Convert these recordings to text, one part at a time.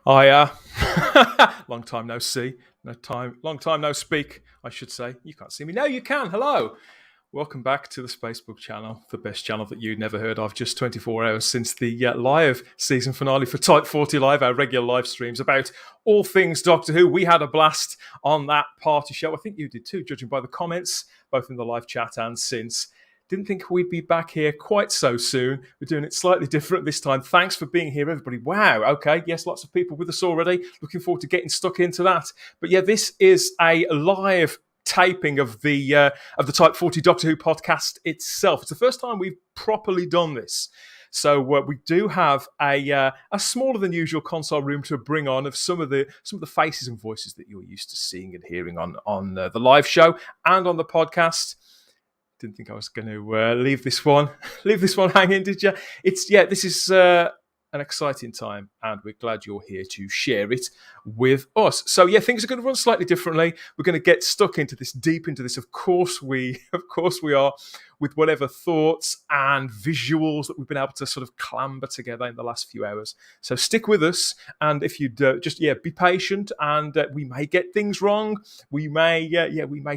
Hiya. Long time no see. Long time no speak, I should say. You can't see me. No, you can. Hello. Welcome back to the Spacebook channel, the best channel that you'd never heard of. Just 24 hours since the live season finale for Type 40 Live, our regular live streams about all things Doctor Who. We had a blast on that party show. I think you did too, judging by the comments, both in the live chat and since. Didn't think we'd be back here quite so soon. We're doing it slightly different this time. Thanks for being here, everybody. Wow. Okay. Yes, lots of people with us already. Looking forward to getting stuck into that. But yeah, this is a live taping of the Type 40 Doctor Who podcast itself. It's the first time we've properly done this. So we do have a smaller than usual console room to bring on of some of the faces and voices that you're used to seeing and hearing on the live show and on the podcast. Didn't think I was going to leave this one hanging, did you? This is an exciting time, and we're glad you're here to share it with us. So yeah, things are going to run slightly differently. We're going to get stuck into this, deep into this. Of course we are, with whatever thoughts and visuals that we've been able to sort of clamber together in the last few hours. So stick with us, and if you'd be patient, and we may get things wrong. We may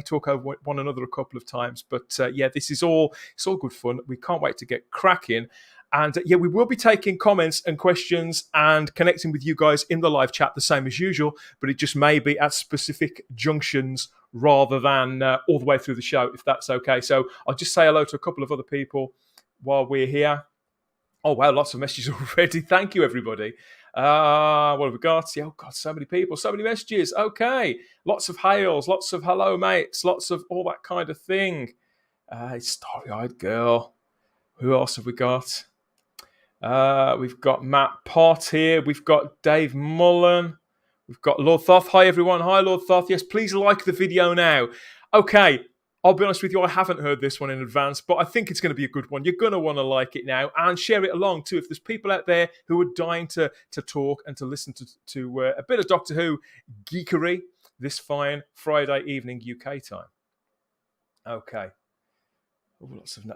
talk over one another a couple of times, but it's all good fun. We can't wait to get cracking. And we will be taking comments and questions and connecting with you guys in the live chat the same as usual, but it just may be at specific junctions rather than all the way through the show, if that's okay. So I'll just say hello to a couple of other people while we're here. Oh, wow, lots of messages already. Thank you, everybody. What have we got? Oh, God, so many people, so many messages. Okay, lots of hails, lots of hello, mates, lots of all that kind of thing. Starry-eyed girl. Who else have we got? We've got Matt Pott here. We've got Dave Mullen. We've got Lord Thoth. Hi, everyone. Hi, Lord Thoth. Yes, please like the video now. Okay, I'll be honest with you. I haven't heard this one in advance, but I think it's going to be a good one. You're going to want to like it now and share it along, too. If there's people out there who are dying to talk and to listen to a bit of Doctor Who geekery this fine Friday evening UK time. Okay. Oh,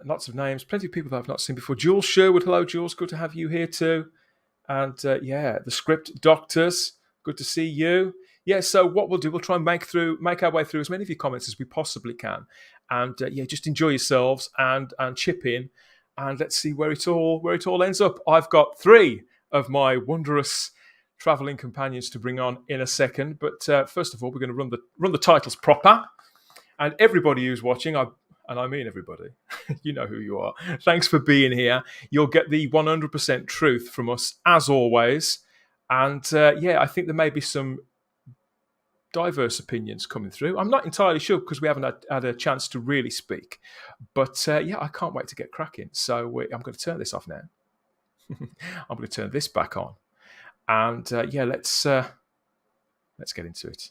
lots of names. Plenty of people that I've not seen before. Jules Sherwood. Hello, Jules. Good to have you here too. And the script doctors. Good to see you. Yeah, so what we'll do, we'll try and make our way through as many of your comments as we possibly can. And just enjoy yourselves and chip in. And let's see where it all ends up. I've got 3 of my wondrous travelling companions to bring on in a second. But first of all, we're going to run the titles proper. And everybody who's watching, and I mean everybody, you know who you are. Thanks for being here. You'll get the 100% truth from us, as always. And I think there may be some diverse opinions coming through. I'm not entirely sure because we haven't had a chance to really speak. But I can't wait to get cracking. So I'm going to turn this off now. I'm going to turn this back on. And let's get into it.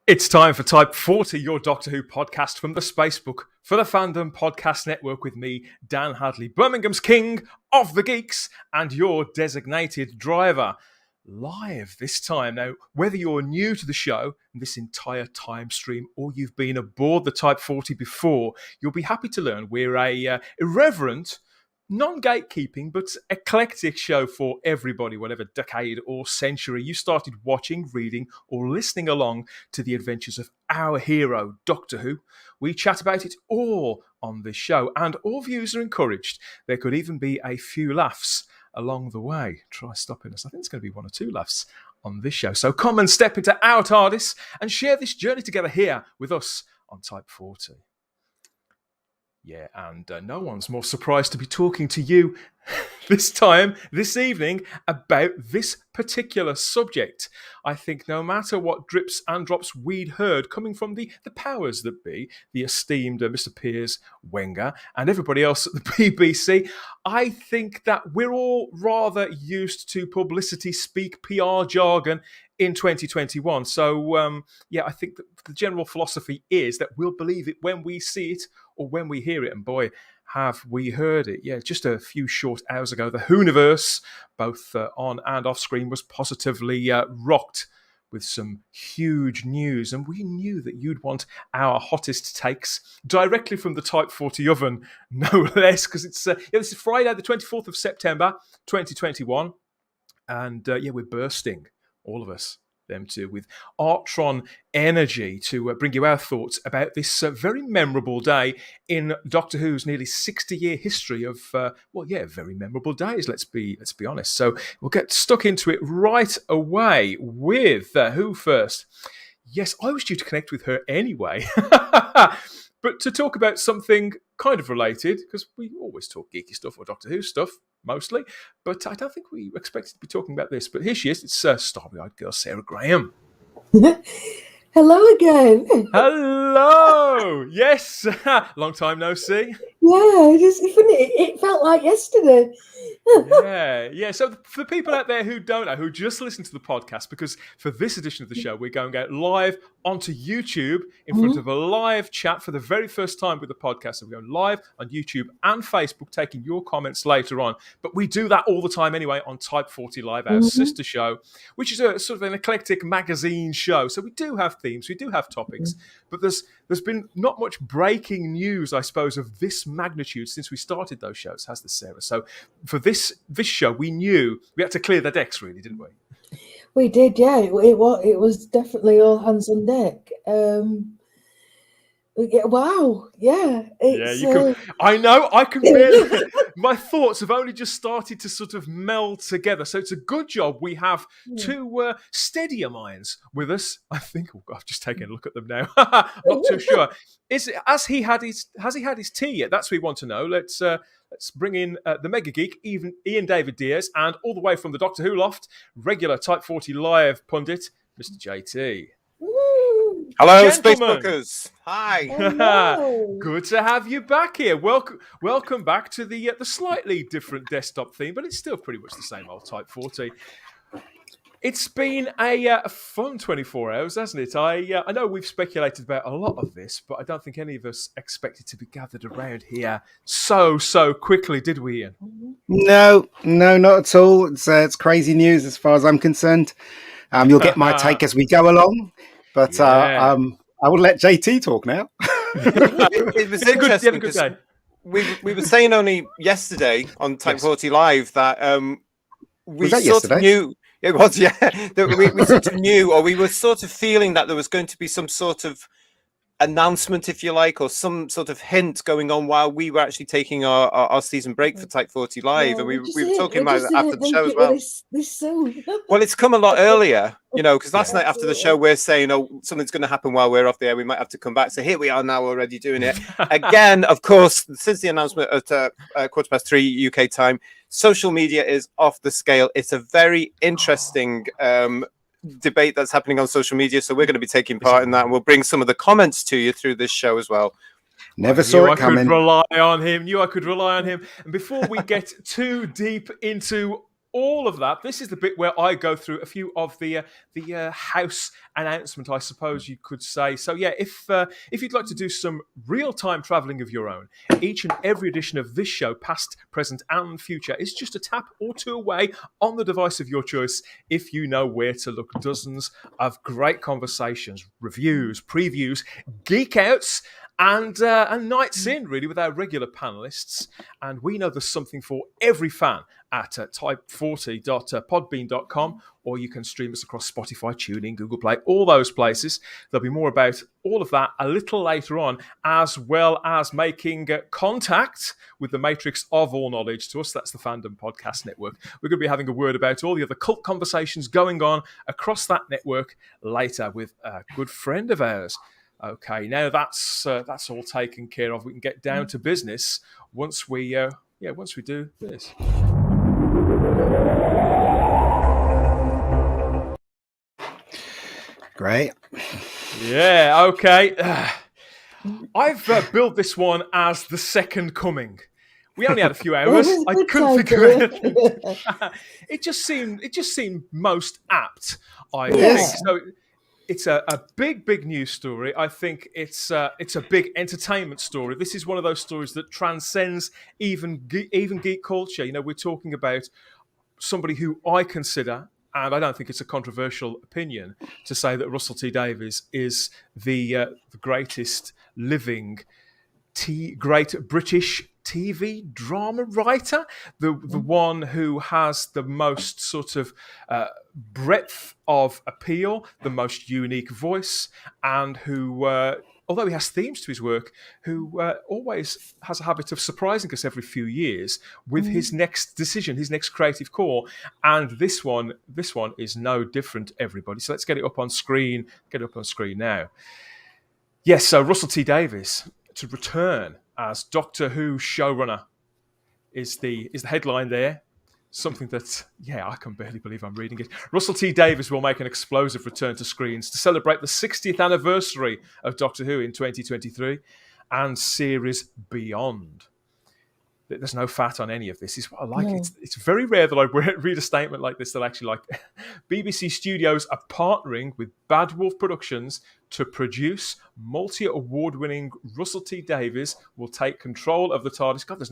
It's time for Type 40, your Doctor Who podcast from the Spacebook for the Fandom Podcast Network with me, Dan Hadley, Birmingham's King of the Geeks, and your designated driver. live this time. Now, whether you're new to the show and this entire time stream, or you've been aboard the Type 40 before, you'll be happy to learn we're a irreverent, non-gatekeeping, but eclectic show for everybody, whatever decade or century you started watching, reading, or listening along to the adventures of our hero, Doctor Who. We chat about it all on this show, and all views are encouraged. There could even be a few laughs along the way. Try stopping us. I think it's going to be 1 or 2 laughs on this show. So come and step into our TARDIS and share this journey together here with us on Type 40. Yeah, and no one's more surprised to be talking to you this evening, about this particular subject. I think no matter what drips and drops we'd heard coming from the powers that be, the esteemed Mr. Piers, Wenger, and everybody else at the BBC, I think that we're all rather used to publicity speak, PR jargon in 2021. So, I think that the general philosophy is that we'll believe it when we see it or when we hear it. And boy, have we heard it. Yeah, just a few short hours ago, the Whoniverse, both on and off screen, was positively rocked with some huge news. And we knew that you'd want our hottest takes directly from the Type 40 oven, no less, because it's this is Friday, the 24th of September, 2021. And we're bursting, all of us, them too, with Artron energy to bring you our thoughts about this very memorable day in Doctor Who's nearly 60-year history of very memorable days. Let's be honest. So we'll get stuck into it right away with Who first. Yes, I was due to connect with her anyway, but to talk about something kind of related, because we always talk geeky stuff or Doctor Who stuff mostly, but I don't think we expected to be talking about this. But here she is. It's starry-eyed girl Sarah Graham. Hello again. Hello. Yes. Long time no see. Yeah, it felt like yesterday. Yeah. So for people out there who don't know, who just listen to the podcast, because for this edition of the show, we're going out live onto YouTube in front of a live chat for the very first time with the podcast. So we're going live on YouTube and Facebook, taking your comments later on. But we do that all the time anyway on Type 40 Live, our sister show, which is a sort of an eclectic magazine show. So we do have themes, we do have topics, but there's been not much breaking news, I suppose, of this magnitude since we started those shows, has there, Sarah? So for this show, we knew we had to clear the decks, really, didn't we? We did, yeah. It was definitely all hands on deck. Wow, yeah. I know, I can barely. My thoughts have only just started to sort of meld together. So it's a good job we have two steadier minds with us. I think I've just taken a look at them now. Not too sure. Has he had his tea yet? That's what we want to know. Let's bring in the mega geek, Ian David Diaz, and all the way from the Doctor Who loft, regular Type 40 Live pundit, Mr. JT. Hello, Spacebookers. Hi. Good to have you back here. Welcome back to the slightly different desktop theme, but it's still pretty much the same old Type 40. It's been a fun 24 hours, hasn't it? I know we've speculated about a lot of this, but I don't think any of us expected to be gathered around here so quickly, did we, Ian? No, not at all. It's crazy news as far as I'm concerned. You'll get my take as we go along, but I will let JT talk now. It was interesting because we were saying only yesterday on Type 40 Live that we sort yesterday? of knew. It was, yeah. That we sort of knew, or we were sort of feeling that there was going to be some sort of announcement, if you like, or some sort of hint going on while we were actually taking our season break for Type 40 Live, and we were talking about it after the show as well. This soon. Well, it's come a lot earlier, because last night after the show we're saying, something's going to happen while we're off the air, we might have to come back. So here we are now already doing it again. Of course, since the announcement at 3:15 UK time, social media is off the scale. It's a very interesting debate that's happening on social media, so we're going to be taking part in that, and we'll bring some of the comments to you through this show as well. Never saw it coming. I could rely on him. And before we get too deep into all of that, this is the bit where I go through a few of the house announcement, I suppose you could say. So yeah, if you'd like to do some real-time traveling of your own, each and every edition of this show, past, present, and future, is just a tap or two away on the device of your choice if you know where to look. Dozens of great conversations, reviews, previews, geek outs, and nights in, really, with our regular panellists. And we know there's something for every fan at type40.podbean.com, or you can stream us across Spotify, TuneIn, Google Play, all those places. There'll be more about all of that a little later on, as well as making contact with the matrix of all knowledge. To us, that's the Fandom Podcast Network. We're going to be having a word about all the other cult conversations going on across that network later with a good friend of ours. Okay, now that's all taken care of. We can get down to business once we do this. Great. Yeah. Okay. I've billed this one as the second coming. We only had a few hours. I couldn't figure it. It just seemed most apt. I think so. It's a big news story. I think it's a big entertainment story. This is one of those stories that transcends even geek culture. You know, we're talking about somebody who I consider, and I don't think it's a controversial opinion, to say that Russell T Davies is the greatest living great British TV drama writer, the one who has the most sort of breadth of appeal, the most unique voice, and who, although he has themes to his work, who always has a habit of surprising us every few years with his next decision, his next creative call. And this one is no different, everybody. So let's get it up on screen. Get it up on screen now. Yes, so Russell T Davies to return as Doctor Who showrunner is the headline there. Something that, I can barely believe I'm reading it. Russell T Davies will make an explosive return to screens to celebrate the 60th anniversary of Doctor Who in 2023 and series beyond. There's no fat on any of this. Is what I like. No. It's very rare that I read a statement like this that actually, like, BBC Studios are partnering with Bad Wolf Productions to produce multi-award-winning Russell T Davies will take control of the TARDIS. God, there's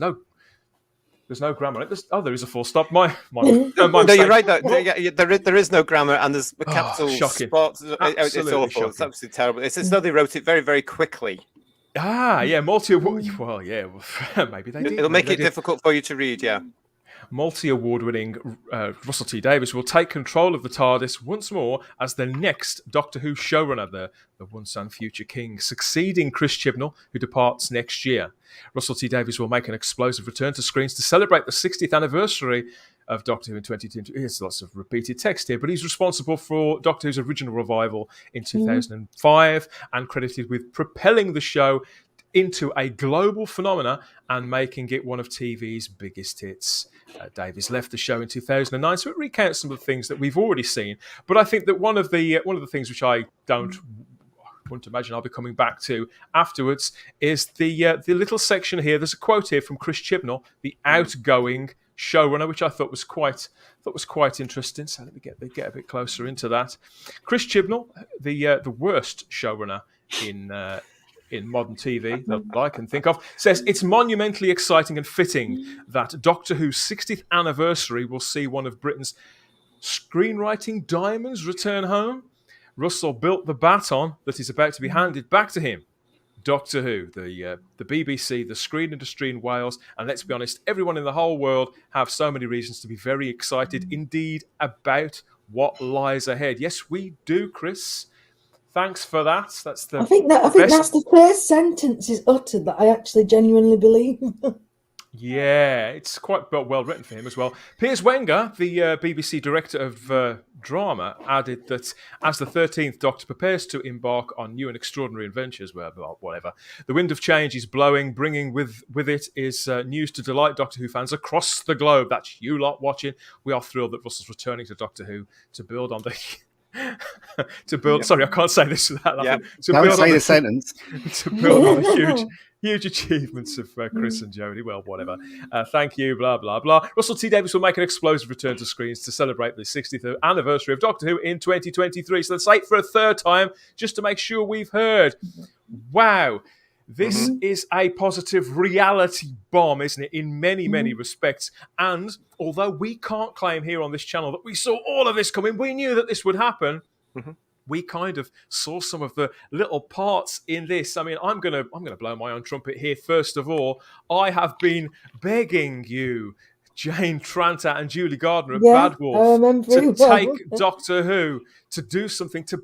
no grammar. There is a full stop. No, you're right. There is no grammar, and there's capital spots. It's awful. Shocking. It's absolutely terrible. It's as though they wrote it very, very quickly. Multi-award. Well, maybe they did. It'll make it difficult for you to read. Yeah. Multi-award-winning Russell T Davies will take control of the TARDIS once more as the next Doctor Who showrunner, the once and future king, succeeding Chris Chibnall, who departs next year. Russell T Davies will make an explosive return to screens to celebrate the 60th anniversary of Doctor Who in 2022. There's lots of repeated text here, but he's responsible for Doctor Who's original revival in 2005 and credited with propelling the show into a global phenomena and making it one of TV's biggest hits. Davies left the show in 2009, so it recounts some of the things that we've already seen. But I think that one of the things which I don't want to imagine I'll be coming back to afterwards is the little section here. There's a quote here from Chris Chibnall, the outgoing showrunner, which I thought was quite interesting. So let me get a bit closer into that. Chris Chibnall, the worst showrunner in modern TV that I can think of, says it's monumentally exciting and fitting that Doctor Who's 60th anniversary will see one of Britain's screenwriting diamonds return home. Russell built the baton that is about to be handed back to him. Doctor Who, the BBC, the screen industry in Wales, and let's be honest, everyone in the whole world have so many reasons to be very excited indeed about what lies ahead. Yes, we do, Chris. Thanks for that. I think that's the first sentence is uttered that I actually genuinely believe. Yeah, it's quite well written for him as well. Piers Wenger, the BBC director of drama, added that as the 13th Doctor prepares to embark on new and extraordinary adventures, whatever, the wind of change is blowing, bringing with it is news to delight Doctor Who fans across the globe. That's you lot watching. We are thrilled that Russell's returning to Doctor Who to build on the to build. Sorry, I can't say this without laughing. To Don't build say on the sentence. to build on the huge achievements of Chris and Jodie. Well, whatever. Thank you, blah, blah, blah. Russell T Davies will make an explosive return to screens to celebrate the 60th anniversary of Doctor Who in 2023. So let's say it for a third time, just to make sure we've heard. Wow. This is a positive reality bomb, isn't it, in many, many respects. And although we can't claim here on this channel that we saw all of this coming, we knew that this would happen. We kind of saw some of the little parts in this. I mean, I'm gonna blow my own trumpet here. First of all, I have been begging you, Jane Tranter and Julie Gardner at Bad Wolf, to take Doctor Who, to do something to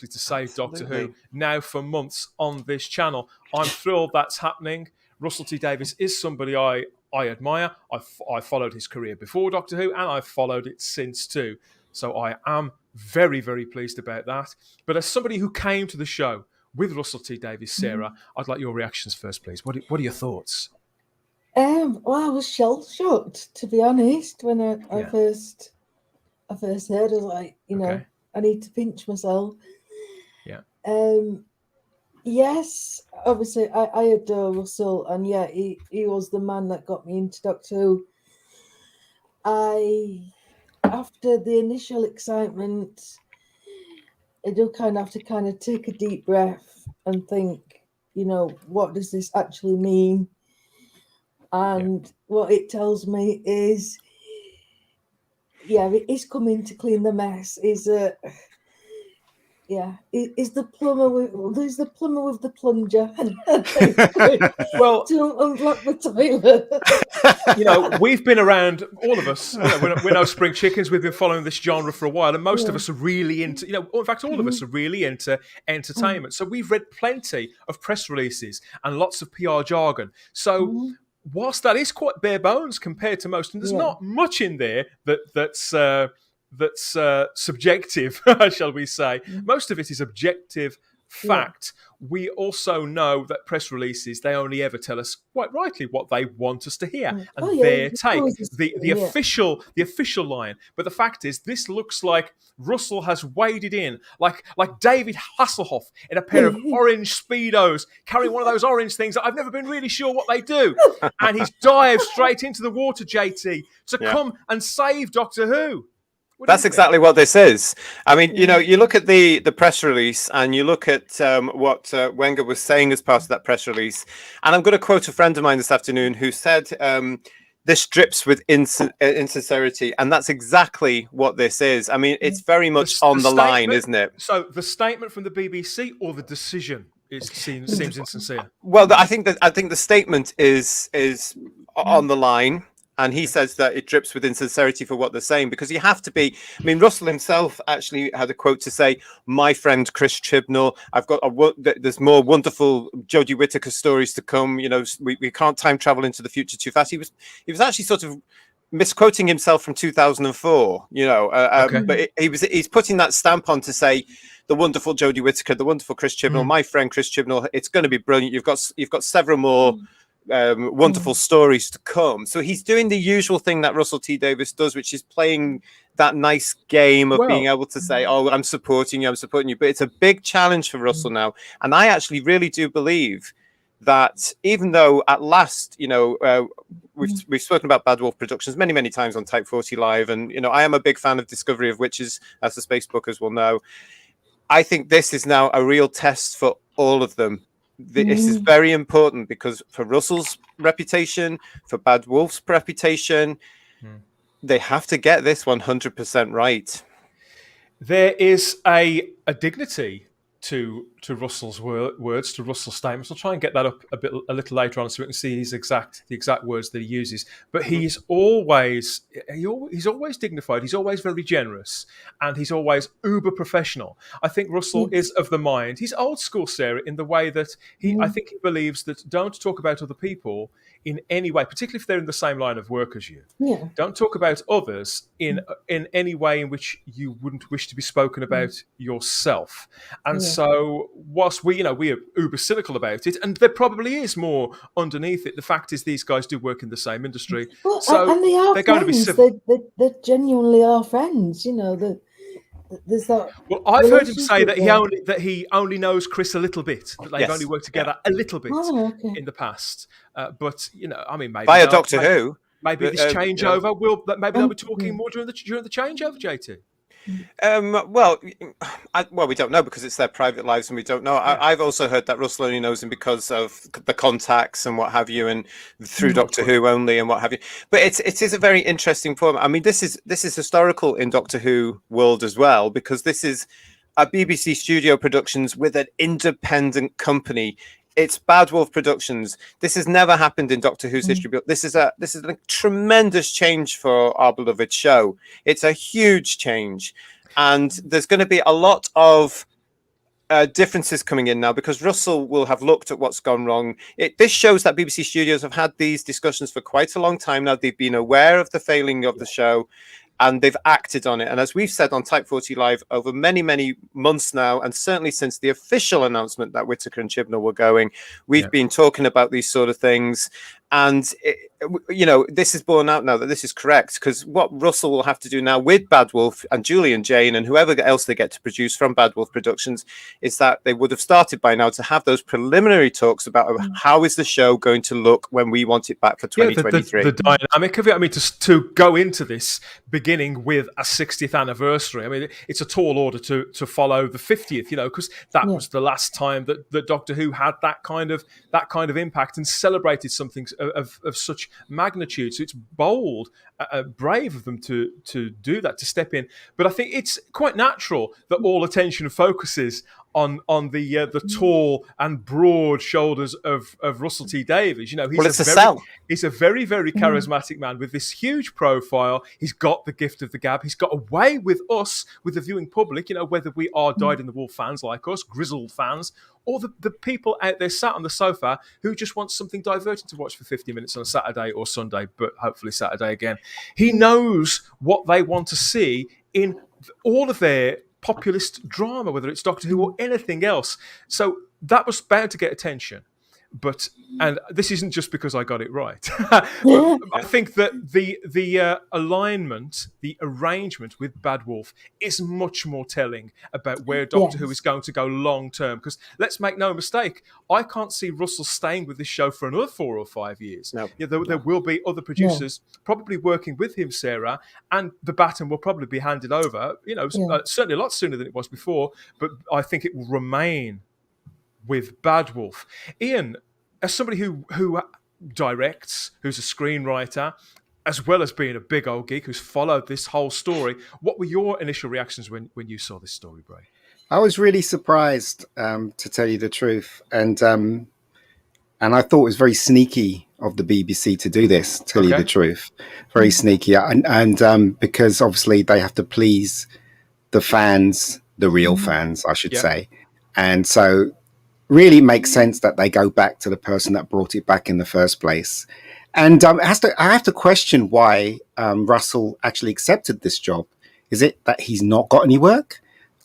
save Doctor Who now for months on this channel. I'm thrilled that's happening. Russell T Davies is somebody I admire. I followed his career before Doctor Who, and I've followed it since too. So I am very, very pleased about that. But as somebody who came to the show with Russell T Davies, Sarah, I'd like your reactions first, please. What are your thoughts? Well, I was shell-shocked, to be honest, when I first heard. I was like, I need to pinch myself. Yeah. Yes, obviously, I adore Russell, and he was the man that got me into Doctor Who. After the initial excitement, I do kind of have to take a deep breath and think, what does this actually mean? And what it tells me is, it is coming to clean the mess. Is the plumber there's the plumber with the plunger to unblock the toilet. We've been around, all of us. We're no spring chickens. We've been following this genre for a while, and most of us are really into. In fact, all of us are really into entertainment. So we've read plenty of press releases and lots of PR jargon. So. Whilst that is quite bare bones compared to most, and there's not much in there that's subjective, shall we say. Most of it is objective fact. We also know that press releases, they only ever tell us, quite rightly, what they want us to hear. And their take, the official line. But the fact is, this looks like Russell has waded in, like David Hasselhoff in a pair of orange Speedos, carrying one of those orange things that I've never been really sure what they do. And he's dived straight into the water, JT, to come and save Doctor Who. That's exactly what this is. I mean, you look at the press release and you look at what Wenger was saying as part of that press release. And I'm going to quote a friend of mine this afternoon who said, this drips with insincerity. And that's exactly what this is. I mean, it's very much on the line, isn't it? So the statement from the BBC or the decision seems insincere? Well, I think the statement is on the line. And he says that it drips with insincerity for what they're saying, because you have to be. I mean, Russell himself actually had a quote to say, "My friend Chris Chibnall, there's more wonderful Jodie Whittaker stories to come. We can't time travel into the future too fast." He was actually sort of misquoting himself from 2004. But he's putting that stamp on to say, the wonderful Jodie Whittaker, the wonderful Chris Chibnall, my friend Chris Chibnall. It's going to be brilliant. You've got several more. Wonderful stories to come. So he's doing the usual thing that Russell T Davies does, which is playing that nice game of being able to say, "Oh, I'm supporting you." But it's a big challenge for Russell now, and I actually really do believe that even though at last, we've spoken about Bad Wolf Productions many times on Type 40 Live, and I am a big fan of Discovery of Witches, as the Space Bookers will know. I think this is now a real test for all of them. This is very important, because for Russell's reputation, for Bad Wolf's reputation, they have to get this 100% right. There is a dignity to Russell's words, to Russell's statements. I'll try and get that up a little later on so we can see the exact words that he uses. But he's always dignified. He's always very generous, and he's always uber professional. I think Russell is of the mind. He's old school, Sarah, in the way that I think he believes that don't talk about other people in any way, particularly if they're in the same line of work as you. Yeah. Don't talk about others in any way in which you wouldn't wish to be spoken about yourself. And so whilst we are uber cynical about it, and there probably is more underneath it, the fact is these guys do work in the same industry. Well, so and they're going to be civil. They genuinely are friends, there's that. Well, I've heard him say that relationship he only knows Chris a little bit. That they've only worked together a little bit okay. in the past. But I mean, maybe Via Doctor Who. Maybe this changeover will. Maybe they'll be talking more during the changeover, JT. Well, we don't know because it's their private lives and we don't know. I've also heard that Russell only knows him because of the contacts and what have you, and through Doctor Who only and what have you. But it is a very interesting point. I mean, this is historical in Doctor Who world as well, because this is a BBC studio productions with an independent company. It's Bad Wolf Productions. This has never happened in Doctor Who's history, but this is a tremendous change for our beloved show. It's a huge change, and there's going to be a lot of differences coming in now because Russell will have looked at what's gone wrong. This shows that BBC Studios have had these discussions for quite a long time now. They've been aware of the failing of the show, and they've acted on it. And as we've said on Type 40 Live over many, many months now, and certainly since the official announcement that Whittaker and Chibnall were going, we've been talking about these sort of things. And, this is borne out now that this is correct, because what Russell will have to do now with Bad Wolf and Julie and Jane and whoever else they get to produce from Bad Wolf Productions is that they would have started by now to have those preliminary talks about how is the show going to look when we want it back for 2023. The dynamic of it. I mean, to go into this beginning with a 60th anniversary, I mean, it's a tall order to follow the 50th, because that was the last time that Doctor Who had that kind of impact and celebrated something of such magnitude. So it's bold, brave of them to do that, to step in. But I think it's quite natural that all attention focuses on the tall and broad shoulders of Russell T Davies. He's a very, very charismatic man with this huge profile. He's got the gift of the gab. He's got a way with us, with the viewing public, whether we are dyed-in-the-wool fans like us, grizzled fans, or the people out there sat on the sofa who just want something diverting to watch for 50 minutes on a Saturday or Sunday, but hopefully Saturday again. He knows what they want to see in all of their populist drama, whether it's Doctor Who or anything else. So that was bound to get attention. And this isn't just because I got it right. I think that the alignment, the arrangement with Bad Wolf is much more telling about where Doctor Who is going to go long term. Because let's make no mistake, I can't see Russell staying with this show for another 4 or 5 years. No. There will be other producers probably working with him, Sarah, and the baton will probably be handed over. Certainly a lot sooner than it was before. But I think it will remain with Bad Wolf. Ian, as somebody who directs, who's a screenwriter, as well as being a big old geek who's followed this whole story, what were your initial reactions when you saw this story, Bray? I was really surprised, to tell you the truth, and I thought it was very sneaky of the BBC to do this. To tell you the truth, very sneaky, and because obviously they have to please the fans, the real fans, I should say, and so. Really makes sense that they go back to the person that brought it back in the first place. And I have to question why Russell actually accepted this job. Is it that he's not got any work?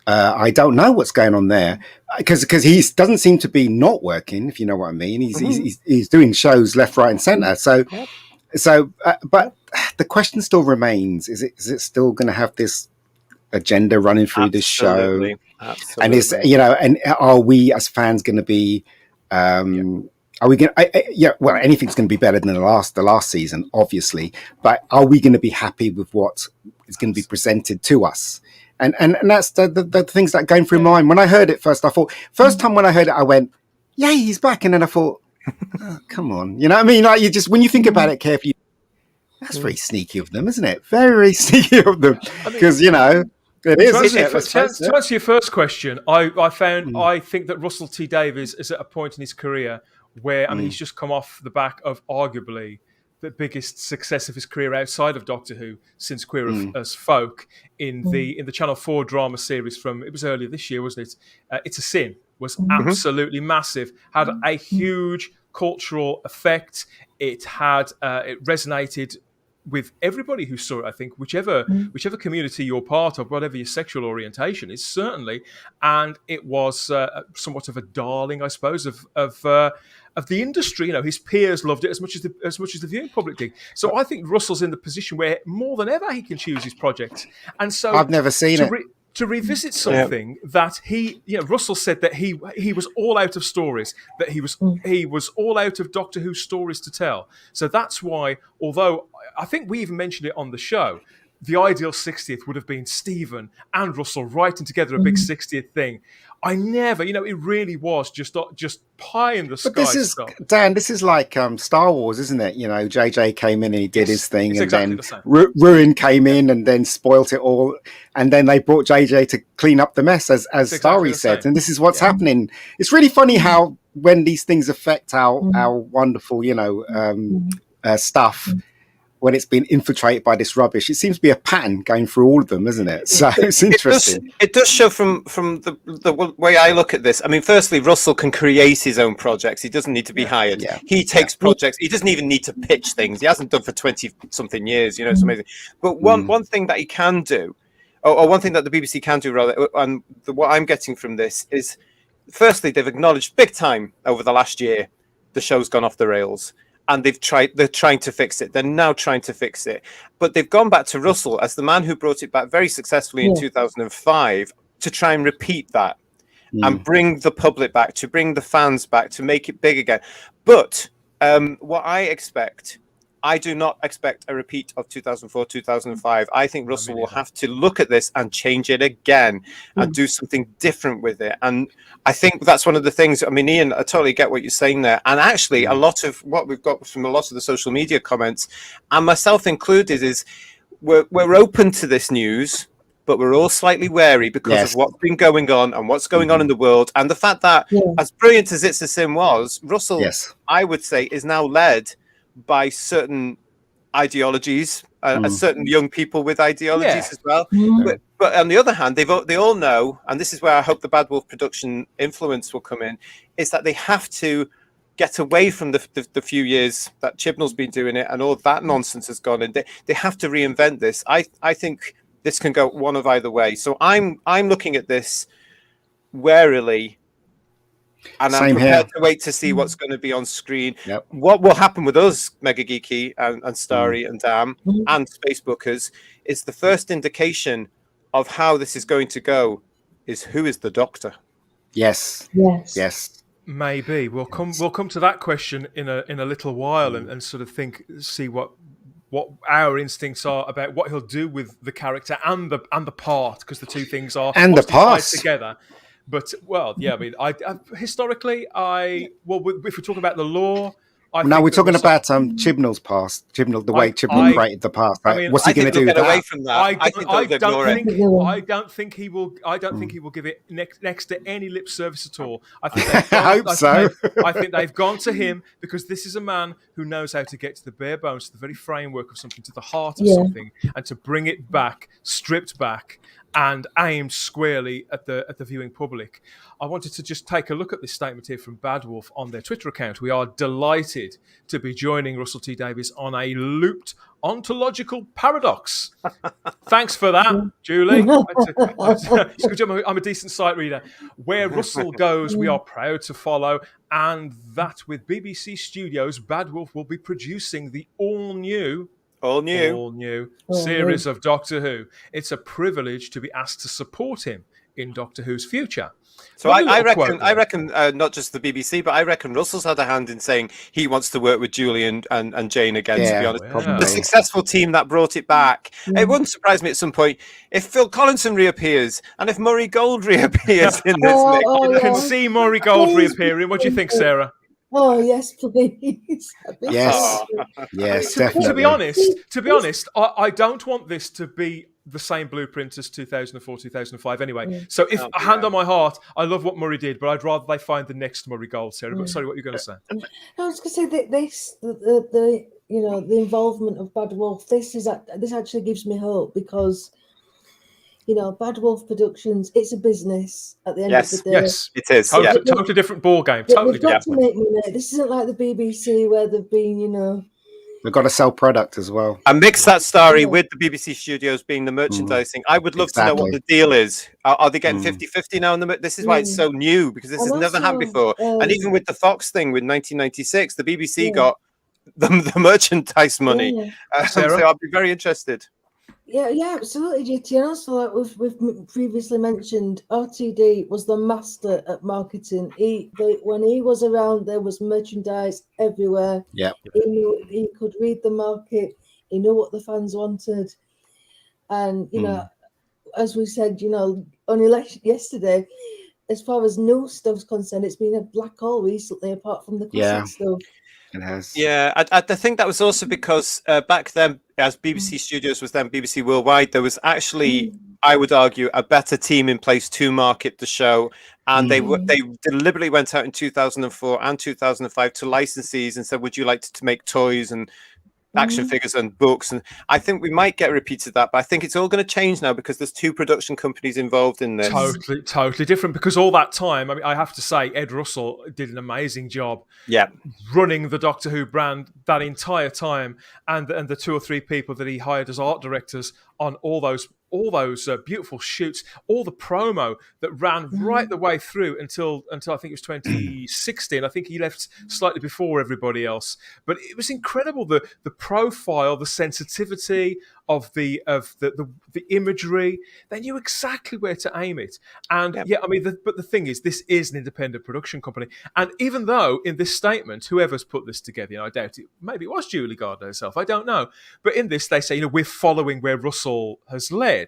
I don't know what's going on there because he doesn't seem to be not working, if you know what I mean. He's doing shows left, right, and centre. But the question still remains: is it still going to have this agenda running through this show? Absolutely. And is and are we as fans going to be are we going anything's going to be better than the last season, obviously, but are we going to be happy with what is going to be presented to us? And that's the things that going through my mind when I heard it first. I thought time when I heard it I went, yay, he's back. And then I thought, oh, come on, you know what I mean? Like, you just, when you think about it carefully, that's very sneaky of them, isn't it? Very sneaky of them, because it is. To answer your first question, I think that Russell T Davies is at a point in his career where he's just come off the back of arguably the biggest success of his career outside of Doctor Who since Queer as Folk in the Channel 4 drama series from, it was earlier this year, wasn't it? It's a Sin was absolutely massive, had a huge cultural effect. It resonated with everybody who saw it, I think, whichever community you're part of, whatever your sexual orientation is, certainly. And it was somewhat of a darling, I suppose, of the industry. His peers loved it as much as the viewing public did. So I think Russell's in the position where more than ever he can choose his projects. And so I've never seen it. to revisit something that Russell said that he was all out of stories, that he was all out of Doctor Who stories to tell. So that's why, although I think we even mentioned it on the show, the ideal 60th would have been Stephen and Russell writing together a big 60th thing. I never, it really was just pie in the sky. But this is, stuff. Dan, this is like Star Wars, isn't it? JJ came in and he did his thing, and exactly then Ruin came in and then spoilt it all, and then they brought JJ to clean up the mess, as Starry said. And this is what's happening. It's really funny how when these things affect our wonderful, stuff, when it's been infiltrated by this rubbish, it seems to be a pattern going through all of them, isn't it? So it's interesting. It does show from the way I look at this. I mean, firstly, Russell can create his own projects. He doesn't need to be hired. Yeah. He takes projects. He doesn't even need to pitch things. He hasn't done for 20-something years. It's amazing. But one thing that he can do, or one thing that the BBC can do, rather, and what I'm getting from this is, firstly, they've acknowledged big time over the last year the show's gone off the rails. And they're trying to fix it. They're now trying to fix it. But they've gone back to Russell as the man who brought it back very successfully in 2005 to try and repeat that and bring the public back, to bring the fans back, to make it big again. But what I do not expect a repeat of 2004, 2005. I think Russell will have to look at this and change it again and do something different with it. And I think that's one of the things. I mean, Ian, I totally get what you're saying there. And actually, a lot of what we've got from a lot of the social media comments, and myself included, is we're open to this news, but we're all slightly wary because of what's been going on and what's going on in the world. And the fact that, as brilliant as It's a Sin was, Russell, I would say, is now led by certain ideologies, certain young people with ideologies as well. But on the other hand, they all know, and this is where I hope the Bad Wolf production influence will come in, is that they have to get away from the few years that Chibnall's been doing it and all that nonsense has gone in. They have to reinvent this. I think this can go one of either way. So I'm looking at this warily. And I'm prepared to wait to see what's going to be on screen. What will happen with us, Mega Geeky and Starry and Dam and Facebookers, is the first indication of how this is going to go is who is the Doctor? Yes. Maybe we'll come to that question in a little while and sort of see what our instincts are about what he'll do with the character and the part, because the two things are tied together. But I mean, historically, if we talk about the lore, we're talking about Chibnall's past. The way Chibnall created the past. Right? I mean, what's he going to do with that? Away from that? I don't think he will. I don't think he will give it next to any lip service at all. I think they've gone to him because this is a man who knows how to get to the bare bones, to the very framework of something, to the heart of something, and to bring it back, stripped back, and aimed squarely at the viewing public. I wanted to just take a look at this statement here from Bad Wolf on their Twitter account. We are delighted to be joining Russell T Davies on a looped ontological paradox. Thanks for that, Julie. I'm a decent sight reader. Where Russell goes, we are proud to follow, and that with BBC Studios, Bad Wolf will be producing the all new series of Doctor Who. It's a privilege to be asked to support him in Doctor Who's future. So I reckon not just the BBC, but I reckon Russell's had a hand in saying he wants to work with Julie and Jane again, to be honest. Yeah. The successful team that brought it back. It wouldn't surprise me at some point if Phil Collinson reappears and if Murray Gold reappears in this mix. You can see Murray Gold reappearing. What do you think, Sarah? Oh yes, please. Yes, definitely. To be honest, I don't want this to be the same blueprint as 2004, 2005 anyway. So if a hand on my heart, I love what Murray did, but I'd rather they find the next Murray Gold, Sarah. But sorry, what you're going to say? I was going to say that the involvement of Bad Wolf, this actually gives me hope, because Bad Wolf Productions, it's a business at the end of the day. Yes, it is. Totally different ball game. Totally different. To make money. This isn't like the BBC where they've been, We've got to sell product as well. And mix that story with the BBC Studios being the merchandising. I would love to know what the deal is. Are they getting 50-50 now? This is why it's so new, because this has never happened before. And even with the Fox thing with 1996, the BBC got the merchandise money. So I'd be very interested. Yeah, absolutely, GT. And also, like we've previously mentioned, RTD was the master at marketing. When he was around, there was merchandise everywhere. Yeah. He could read the market. He knew what the fans wanted, and as we said, only yesterday, as far as new stuff's concerned, it's been a black hole recently, apart from the classic stuff. It has. Yeah, I think that was also because back then, as BBC Studios was then BBC Worldwide, there was actually, I would argue, a better team in place to market the show, and they deliberately went out in 2004 and 2005 to licensees and said, "Would you like to make toys and action figures and books?" And I think we might get a repeat of that, but I think it's all going to change now because there's 2 production companies involved in this. Totally different, because all that time, I mean, I have to say, Ed Russell did an amazing job running the Doctor Who brand that entire time, and the 2 or 3 people that he hired as art directors on all those beautiful shoots, all the promo that ran right the way through until I think it was 2016. I think he left slightly before everybody else, but it was incredible, the profile, the sensitivity of the imagery. They knew exactly where to aim it, and I mean, but the thing is, this is an independent production company, and even though in this statement, whoever's put this together, I doubt it, maybe it was Julie Gardner herself, I don't know, but in this they say, we're following where Russell has led.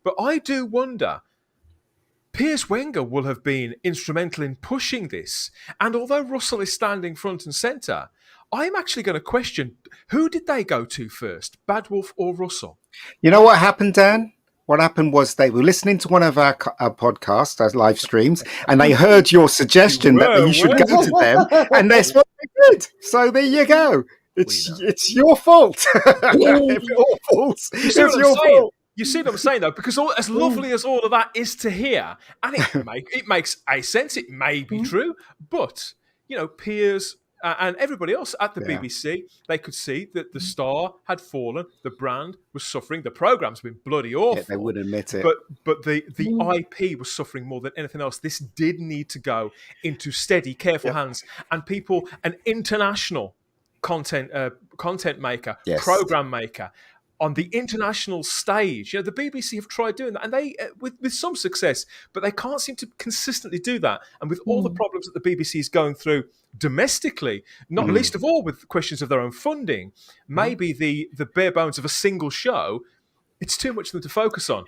But I do wonder, Piers Wenger will have been instrumental in pushing this, and although Russell is standing front and centre, I'm actually going to question, who did they go to first, Bad Wolf or Russell? You know what happened, Dan? What happened was they were listening to one of our podcasts, our live streams, and they heard your suggestion that you should go to them, and that's what they did. So there you go. It's your fault. It's your fault. It's your fault. You see what I'm saying, though? Because as lovely as all of that is to hear, and it makes a sense, it may be true, but, Piers and everybody else at the BBC, they could see that the star had fallen, the brand was suffering, the programme's been bloody awful. Yeah, they would admit it. But the IP was suffering more than anything else. This did need to go into steady, careful hands, and an international content maker, program maker, on the international stage. The BBC have tried doing that, and they with some success, but they can't seem to consistently do that. And with all the problems that the BBC is going through domestically, not least of all with questions of their own funding, maybe the bare bones of a single show, it's too much for them to focus on.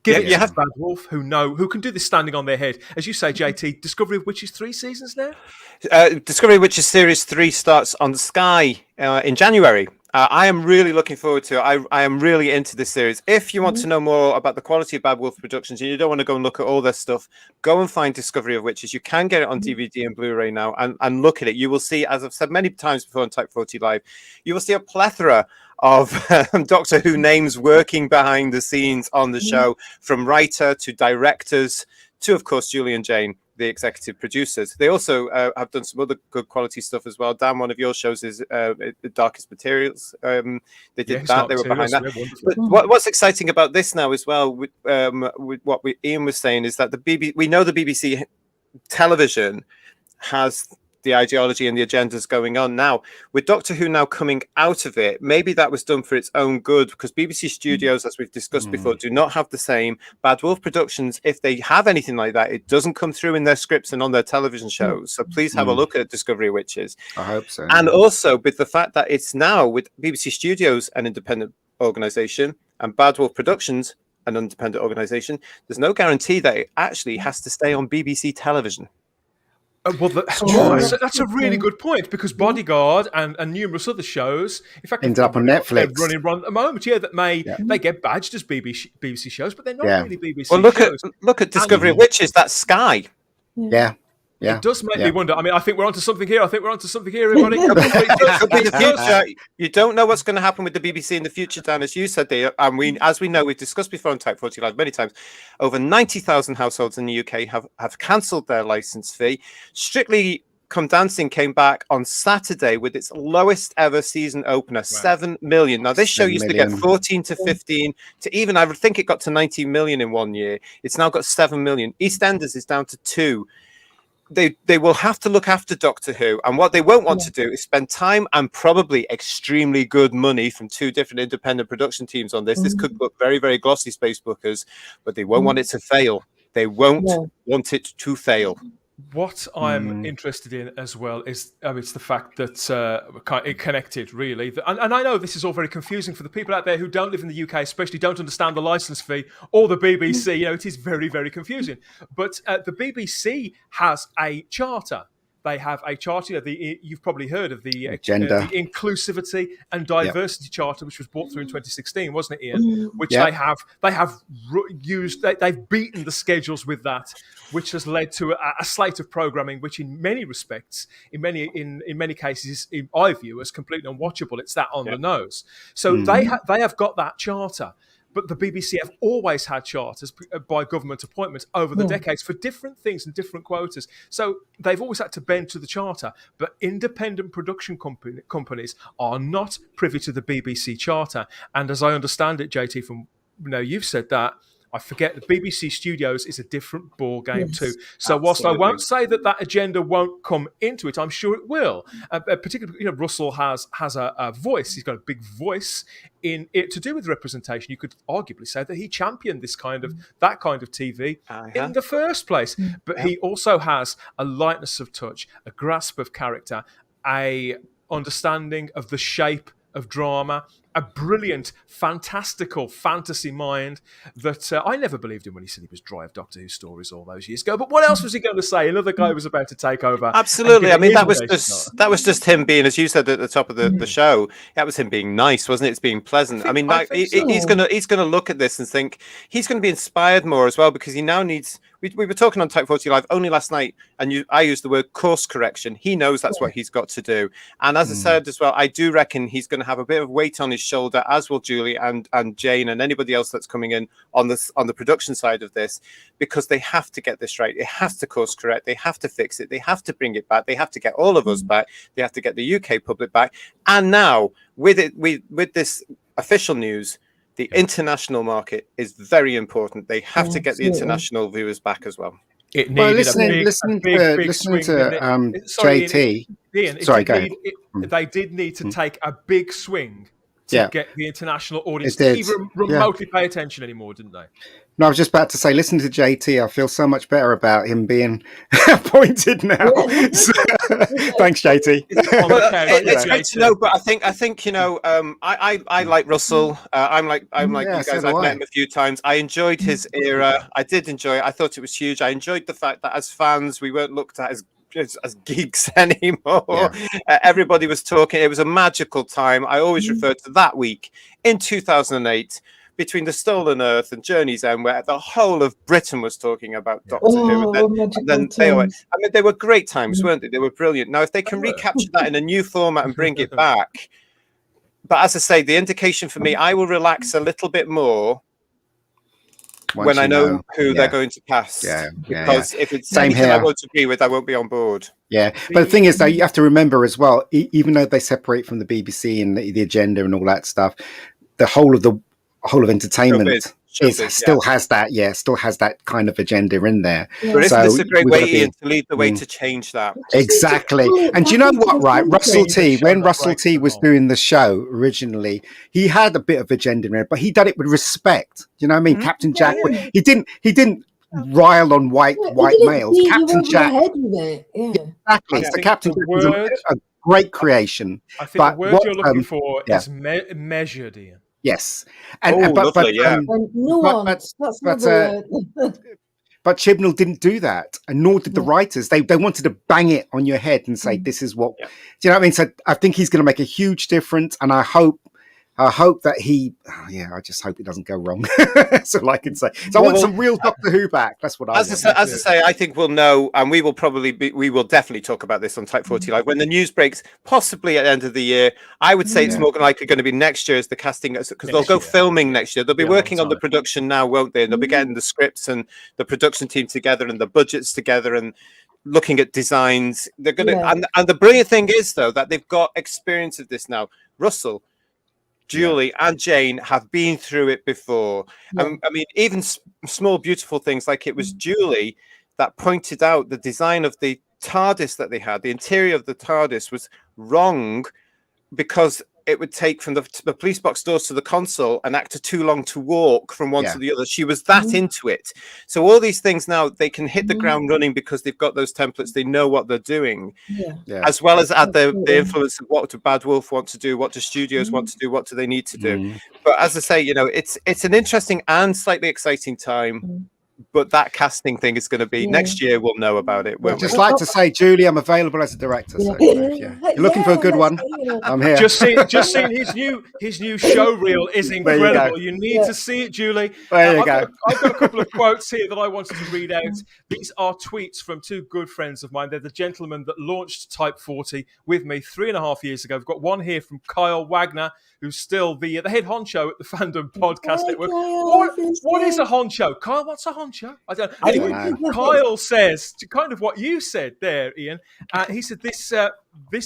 You have Bad Wolf, who can do this standing on their head. As you say, JT, Discovery of Witches 3 seasons now? Discovery of Witches Series 3 starts on Sky in January. I am really looking forward to it. I am really into this series. If you want to know more about the quality of Bad Wolf Productions and you don't want to go and look at all their stuff, go and find Discovery of Witches. You can get it on DVD and Blu-ray now, and look at it. You will see, as I've said many times before on Type 40 Live, you will see a plethora of Doctor Who names working behind the scenes on the show, from writer to directors to, of course, Julie and Jane, the executive producers. They also have done some other good quality stuff as well. Dan, one of your shows is The Darkest Materials. They did that. They were behind that. But what's exciting about this now as well, with what Ian was saying, is that we know the BBC television has the ideology and the agendas going on now. With Doctor Who now coming out of it, maybe that was done for its own good, because BBC Studios, as we've discussed before, do not have the same. Bad Wolf Productions, if they have anything like that, it doesn't come through in their scripts and on their television shows. So please have a look at Discovery of Witches. I hope so. And also with the fact that it's now with BBC Studios, an independent organisation, and Bad Wolf Productions, an independent organisation, there's no guarantee that it actually has to stay on BBC television. Well, that's a really good point, because Bodyguard and numerous other shows, in fact, end up on Netflix. Running at the moment, they get badged as BBC shows, but they're not really BBC shows. Well, look at Discovery of Witches. That's Sky. Yeah. It does make me wonder. I mean, I think we're onto something here. everybody. Could be the future. You don't know what's going to happen with the BBC in the future, Dan, as you said there. And as we know, we've discussed before on Type 40 Live many times, over 90,000 households in the UK have cancelled their licence fee. Strictly Come Dancing came back on Saturday with its lowest ever season opener, 7 million. Now, this show used to get 14 to 15 to even, I would think it got to 19 million in 1 year. It's now got 7 million. EastEnders is down to 2. they will have to look after Doctor Who, and what they won't want to do is spend time and probably extremely good money from 2 different independent production teams on this. This could look very, very glossy, Space Bookers, but they won't want it to fail. They won't want it to fail. What I'm interested in as well is it's the fact that it connected, really. And I know this is all very confusing for the people out there who don't live in the UK, especially don't understand the licence fee or the BBC. It is very, very confusing. But the BBC has a charter. They have a charter. You've probably heard of the Gender, the Inclusivity and Diversity Charter, which was brought through in 2016, wasn't it, Ian? Which they have used. They've beaten the schedules with that, which has led to a slate of programming, which in many respects, in many cases, I view as completely unwatchable. It's that on the nose. So they have got that charter. But the BBC have always had charters by government appointment over the decades for different things and different quotas. So they've always had to bend to the charter. But independent production companies are not privy to the BBC charter. And as I understand it, JT, from you've said that, I forget the BBC Studios is a different ball game too. So whilst I won't say that agenda won't come into it, I'm sure it will. Particularly, Russell has a voice. He's got a big voice in it to do with representation. You could arguably say that he championed that kind of TV in the first place. But he also has a lightness of touch, a grasp of character, a understanding of the shape of drama, a brilliant, fantastical fantasy mind that I never believed in when he said he was dry of Doctor Who stories all those years ago. But what else was he going to say? Another guy was about to take over. Absolutely. I mean, that was just him being, as you said at the top of the show, that was him being nice, wasn't it? It's being pleasant. I mean, he's gonna look at this and think he's going to be inspired more as well, because he now needs. We were talking on Type 40 Live only last night, and I used the word course correction. He knows that's what he's got to do. And as I said as well, I do reckon he's going to have a bit of weight on his shoulder, as will Julie and Jane and anybody else that's coming in on the production side of this, because they have to get this right. They have to course correct. They have to fix it. They have to bring it back. They have to get all of us back. They have to get the UK public back. And now with this official news, the international market is very important. They have to get the international viewers back as well. It needed listening to JT. Ian, sorry, go ahead. They did need to take a big swing to get the international audience to even remotely pay attention anymore, didn't they? No, I was just about to say, listen to JT. I feel so much better about him being appointed now. So, thanks, JT. It's great to know, but I think I like Russell. I'm like you guys. I've met him a few times. I enjoyed his era. I did enjoy it. I thought it was huge. I enjoyed the fact that as fans, we weren't looked at as geeks anymore. Everybody was talking. It was a magical time. I always refer to that week in 2008 between The Stolen Earth and Journey's End, where the whole of Britain was talking about Doctor Who. And then they were great times, weren't they? They were brilliant. Now, if they can recapture that in a new format and bring it back, but as I say, the indication for me, I will relax a little bit more when I know who they're going to cast. Because if it's anything I won't agree with, I won't be on board. Yeah, but the thing is, though, you have to remember as well, even though they separate from the BBC and the agenda and all that stuff, the whole of entertainment still has that kind of agenda in there. But isn't this a great way, Ian, to lead the way to change that? Exactly. And do you know what, right? When Russell T was doing the show originally, he had a bit of agenda in there, but he done it with respect. Do you know what I mean? Captain Jack, he didn't rile on white males. Captain Jack. Exactly. So Captain Jack was a great creation. I think the word you're looking for is measured, Ian. Yes, nuance. But Chibnall didn't do that, and nor did the writers. They wanted to bang it on your head and say, "This is what." Do you know what I mean? So I think he's going to make a huge difference, and I hope that he. I just hope it doesn't go wrong. That's all I can say. So I want some real Doctor Who back. That's what I want. As I say, I think we'll know, and we will definitely talk about this on Type 40 Live when the news breaks, possibly at the end of the year. I would say it's more likely going to be next year as the casting, because they'll go filming next year. They'll be working on the production now, won't they? And they'll be getting the scripts and the production team together and the budgets together and looking at designs. They're going to, and the brilliant thing is though that they've got experience of this now. Russell, Julie and Jane have been through it before. I mean, even small, beautiful things like it was Julie that pointed out the design of the TARDIS that they had. The interior of the TARDIS was wrong because it would take from the police box doors to the console an actor too long to walk from one to the other. She was that into it. So all these things now, they can hit the ground running because they've got those templates. They know what they're doing, as well as add the influence of what do Bad Wolf want to do, what do studios want to do, what do they need to do. But as I say, you know, it's an interesting and slightly exciting time. But that casting thing is going to be next year. We'll know about it. I'd just like to say, Julie, I'm available as a director. So you're looking for a good one, I'm here. Just seen his new show reel is incredible. You need to see it, Julie. There you go. I've got a couple of quotes here that I wanted to read out. These are tweets from two good friends of mine. They're the gentlemen that launched Type 40 with me 3.5 years ago. I've got one here from Kyle Wagner, who's still the head honcho at the Fandom Podcast Network. What is a honcho? Kyle, what's a honcho? I don't know. Kyle says, kind of what you said there, Ian. He said this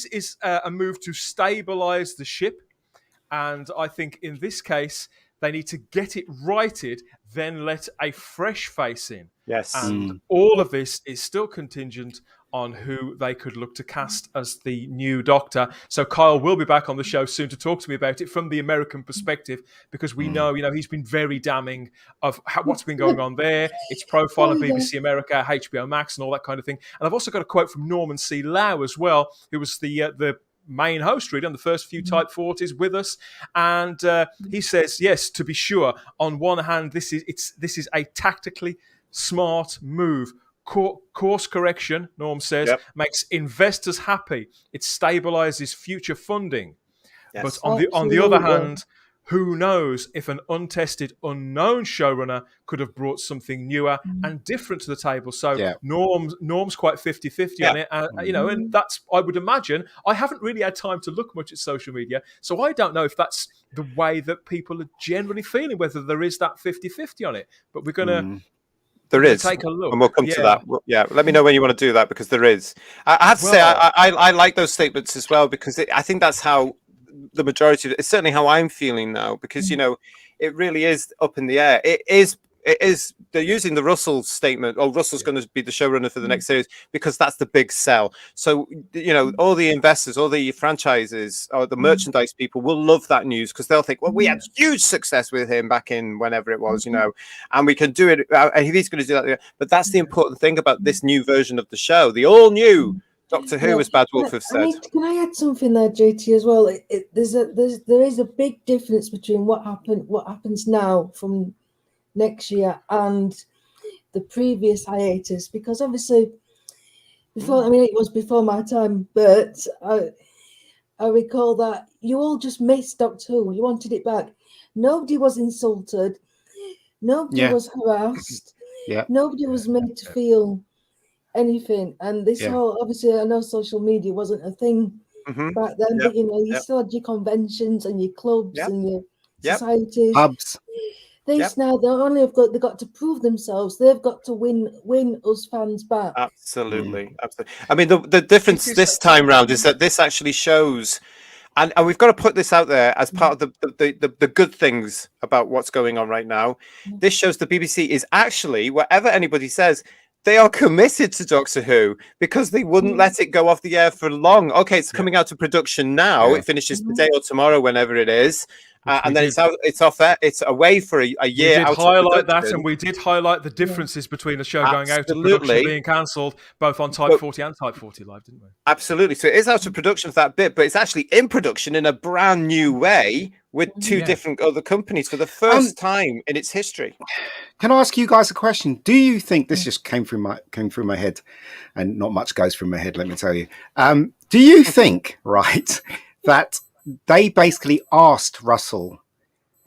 is a move to stabilise the ship. And I think in this case, they need to get it righted, then let a fresh face in. Yes. And all of this is still contingent on who they could look to cast as the new Doctor. So Kyle will be back on the show soon to talk to me about it from the American perspective, because we know, he's been very damning of what's been going on there. Its profile on BBC America, HBO Max, and all that kind of thing. And I've also got a quote from Norman C. Lau as well, who was the main host really on the first few Type 40s with us, and he says, yes, to be sure, on one hand, this is a tactically smart move. Course correction, Norm says, makes investors happy. It stabilizes future funding. But on the other hand, who knows if an untested, unknown showrunner could have brought something newer and different to the table. So Norm's quite 50-50 on it. And that's, I would imagine, I haven't really had time to look much at social media, so I don't know if that's the way that people are generally feeling, whether there is that 50-50 on it. But we're going to... There is. Take a look. And we'll come to that. Yeah, let me know when you want to do that, because there is. I have to say, I like those statements as well, because I think that's how the majority of it, it's certainly how I'm feeling now, because, it really is up in the air. It is, they're using the Russell statement, Russell's going to be the showrunner for the next series, because that's the big sell. So, all the investors, all the franchises, or the merchandise people will love that news, because they'll think, well, we had huge success with him back in whenever it was, and we can do it, and he's going to do that. But that's the important thing about this new version of the show, the all new Doctor Who, as Bad Wolf have said. Can I add something there, JT, as well? There is a big difference between what happens now from next year and the previous hiatus, because obviously it was before my time, but I recall that you all just missed Doctor Who. You wanted it back. Nobody was insulted. Nobody was harassed. Nobody was made to feel anything. And this whole, obviously, I know social media wasn't a thing back then, but you still had your conventions and your clubs and your societies, pubs. Now they got to prove themselves. They've got to win us fans back. Absolutely. I mean, the difference this time round is that this actually shows, and we've got to put this out there as part of the good things about what's going on right now. This shows the BBC is actually, whatever anybody says, they are committed to Doctor Who, because they wouldn't let it go off the air for long. Okay, it's coming out to production now. It finishes today or tomorrow, whenever it is. And then it's off there. It's away for a year. We did highlight that, and we did highlight the differences between the show going out of production being cancelled, both on Type 40 and Type 40 Live, didn't we? Absolutely. So it is out of production for that bit, but it's actually in production in a brand new way with two different other companies for the first time in its history. Can I ask you guys a question? Do you think this just came through my head, and not much goes through my head, let me tell you. Do you think, that they basically asked Russell,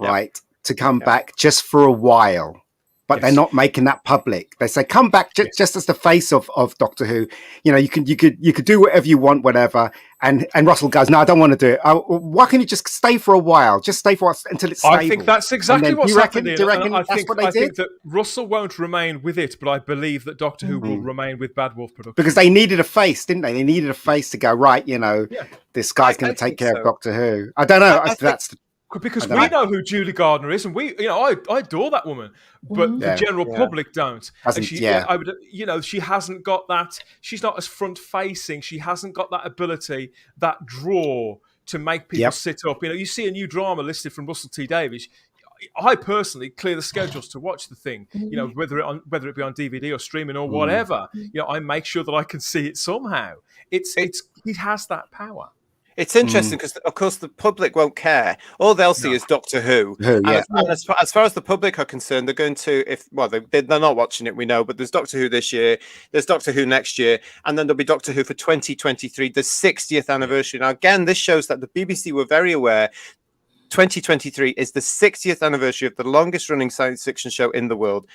to come back just for a while, but they're not making that public? They say, come back just as the face of Doctor Who. You could do whatever you want, whatever. And Russell goes, no, I don't want to do it. Why can't you just stay for a while? Just stay for until it's stable. I think that's exactly what's happening. Do you reckon that's what they did? I think that Russell won't remain with it, but I believe that Doctor Who will remain with Bad Wolf Productions. Because they needed a face, didn't they? They needed a face to go, right, this guy's going to take care of Doctor Who. I don't know. because don't we know. know who Julie Gardner is, and I adore that woman, but the Yeah. general public don't. Hasn't- And yeah. I would, she hasn't got that. She's not as front facing. She hasn't got that ability, that draw to make people sit up. You see a new drama listed from Russell T Davies. I personally clear the schedules to watch the thing. Whether it be on DVD or streaming or whatever. I make sure that I can see it somehow. He has that power. It's interesting because, of course, the public won't care. All they'll see is Doctor Who. And as far as the public are concerned, they're going to, they're not watching it, we know, but there's Doctor Who this year, there's Doctor Who next year, and then there'll be Doctor Who for 2023, the 60th anniversary. Now, again, this shows that the BBC were very aware 2023 is the 60th anniversary of the longest running science fiction show in the world.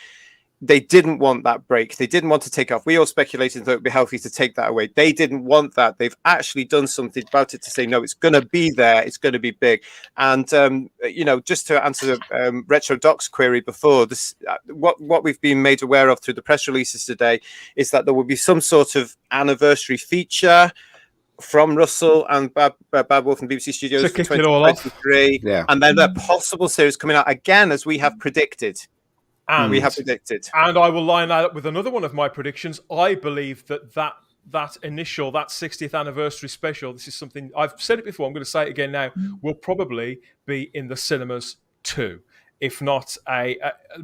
They didn't want that break. They didn't want to take off. We all speculated that it would be healthy to take that away. They didn't want that. They've actually done something about it to say, no, it's going to be there. It's going to be big. And, just to answer the Retro Doc's query before, this, what we've been made aware of through the press releases today is that there will be some sort of anniversary feature from Russell and Bad Wolf and BBC Studios to for kick it all off. 2023. And then a possible series coming out again, as we have predicted. And I will line that up with another one of my predictions. I believe that 60th anniversary special, this is something I've said it before, I'm going to say it again now, will probably be in the cinemas too, if not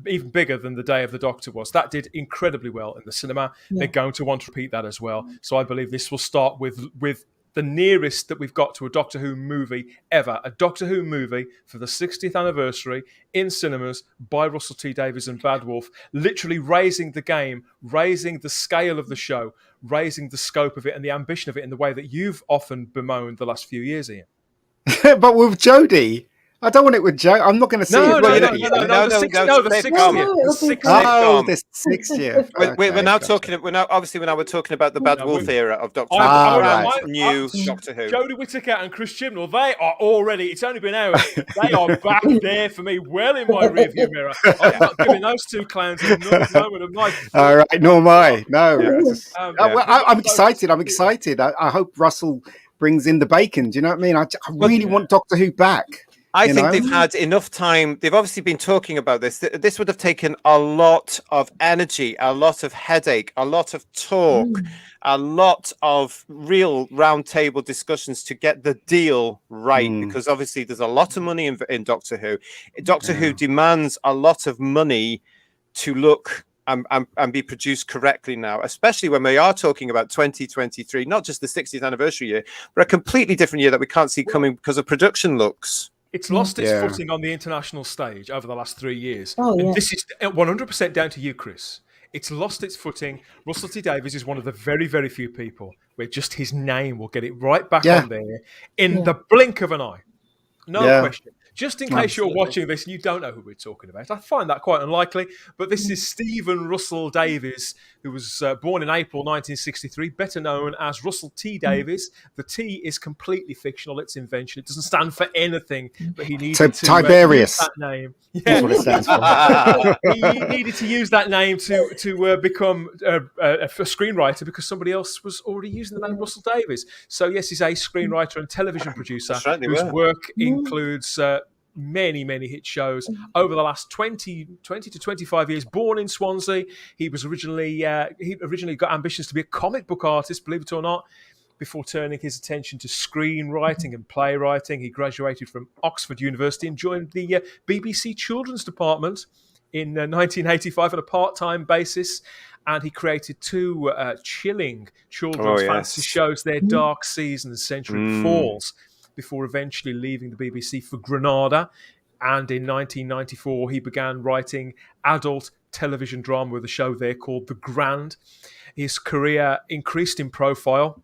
even bigger than the Day of the Doctor was. That did incredibly well in the cinema. They're going to want to repeat that as well. So I believe this will start with the nearest that we've got to a Doctor Who movie ever. A Doctor Who movie for the 60th anniversary in cinemas by Russell T Davies and Bad Wolf, literally raising the game, raising the scale of the show, raising the scope of it and the ambition of it in the way that you've often bemoaned the last few years, Ian. But with Jodie, I don't want it with Joe. I'm not going to see it. The 60th. Oh, the 60th. We're now talking. We're talking about the Bad Wolf era of Doctor Who. New Doctor Who. Jodie Whittaker and Chris Chibnall, they are already. It's only been hours. They are back there for me, well in my rearview mirror. I'm not giving those two clowns another moment of my. All right, nor am I. No, I'm excited. I hope Russell brings in the bacon. Do you know what I mean? I really want Doctor Who back. I think they've had enough time. They've obviously been talking about this. This would have taken a lot of energy, a lot of headache, a lot of talk, a lot of real roundtable discussions to get the deal right. Because obviously there's a lot of money in Doctor Who. Doctor Who demands a lot of money to look and be produced correctly now, especially when we are talking about 2023, not just the 60th anniversary year, but a completely different year that we can't see coming because of production looks. It's lost its footing on the international stage over the last 3 years. And this is 100% down to you, Chris. It's lost its footing. Russell T Davies is one of the very, very few people where just his name will get it right back on there in the blink of an eye. No question. Just in case you're watching this and you don't know who we're talking about, I find that quite unlikely. But this is Stephen Russell Davies, who was born in April 1963, better known as Russell T Davies. The T is completely fictional; it's invention. It doesn't stand for anything. But he needed to Tiberius. Use that name. That's what it stands for. He needed to use that name to become a screenwriter because somebody else was already using the name Russell Davies. So yes, he's a screenwriter and television producer whose work includes many hit shows over the last 20 to 25 years. Born in Swansea, he originally got ambitions to be a comic book artist, believe it or not, before turning his attention to screenwriting and playwriting. He graduated from Oxford University and joined the BBC Children's Department in 1985 on a part-time basis, and he created two chilling children's fantasy shows, Their Dark Season and Century Falls, before eventually leaving the BBC for Granada. And in 1994, he began writing adult television drama with a show there called The Grand. His career increased in profile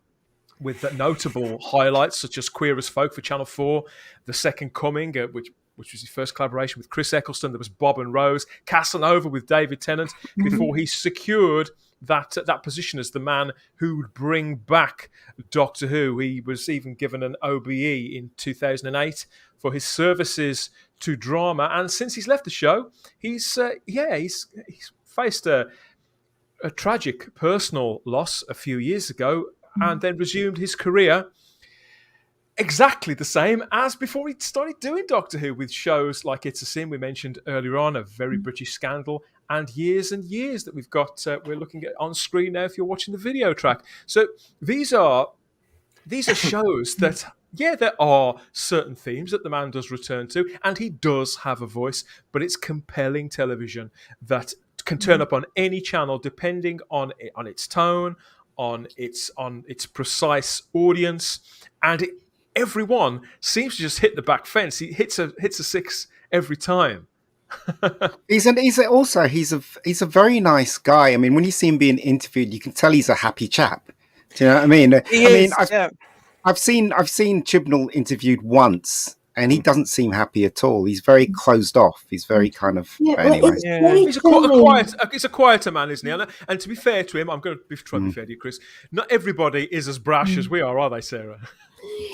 with notable highlights such as Queer as Folk for Channel 4, The Second Coming, which was his first collaboration with Chris Eccleston. There was Bob and Rose, Casanova with David Tennant, before he secured that position as the man who would bring back Doctor Who. He was even given an OBE in 2008 for his services to drama. And since he's left the show, he's faced a tragic personal loss a few years ago and then resumed his career exactly the same as before he started doing Doctor Who, with shows like It's a Sin, we mentioned earlier on, a very British scandal, and years that we've got, we're looking at on screen now if you're watching the video track. So these are shows that, yeah, there are certain themes that the man does return to, and he does have a voice, but it's compelling television that can turn up on any channel depending on its tone, on its precise audience, and everyone seems to just hit the back fence. He hits a six every time. He's a very nice guy. I mean, when you see him being interviewed, you can tell he's a happy chap. Do you know what I mean? I've seen Chibnall interviewed once, and he doesn't seem happy at all. He's very closed off. He's very kind of anyway. He's a quieter man, isn't he? And to be fair to him, I'm going to try to be fair to you, Chris. Not everybody is as brash as we are they, Sarah?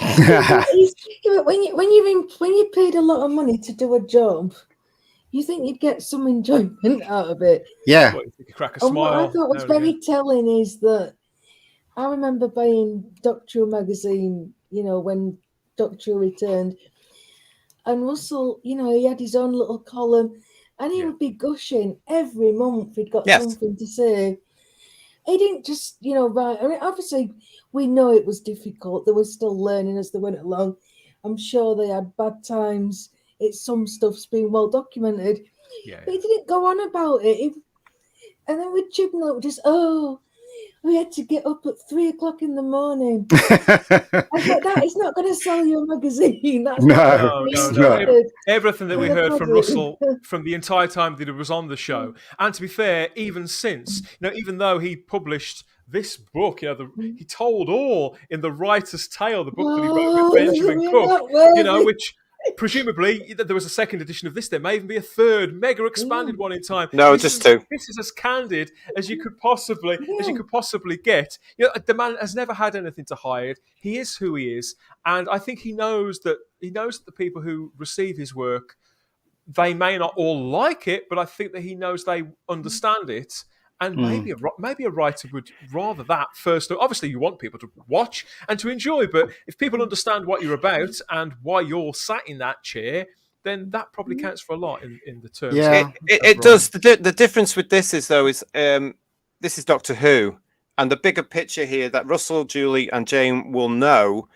When you paid a lot of money to do a job, you think you'd get some enjoyment out of it. Yeah. What, you crack a smile. What I thought was very telling is that I remember buying Doctor Who magazine, when Doctor Who returned, and Russell, he had his own little column, and he would be gushing every month. He'd got something to say. He didn't just, write. I mean, obviously, we know it was difficult. They were still learning as they went along. I'm sure they had bad times. Some stuff's been well documented. Yeah. But he didn't go on about it. And then with Chibnall, just, we had to get up at 3:00 in the morning. I thought that is not going to sell you a magazine. That's no. Everything that we heard from Russell from the entire time that he was on the show, and to be fair, even since, even though he published this book, he told all in The Writer's Tale, the book that he wrote with Benjamin Cook, which presumably there was a second edition of this. There may even be a third, mega expanded one in time. No, just two. This is as candid as you could possibly get. The man has never had anything to hide. He is who he is, and I think he knows that the people who receive his work, they may not all like it, but I think that he knows they understand it. And maybe a writer would rather that first. Obviously, you want people to watch and to enjoy, but if people understand what you're about and why you're sat in that chair, then that probably counts for a lot in the terms. Yeah, it does. The difference with this is this is Doctor Who, and the bigger picture here that Russell, Julie, and Jane will know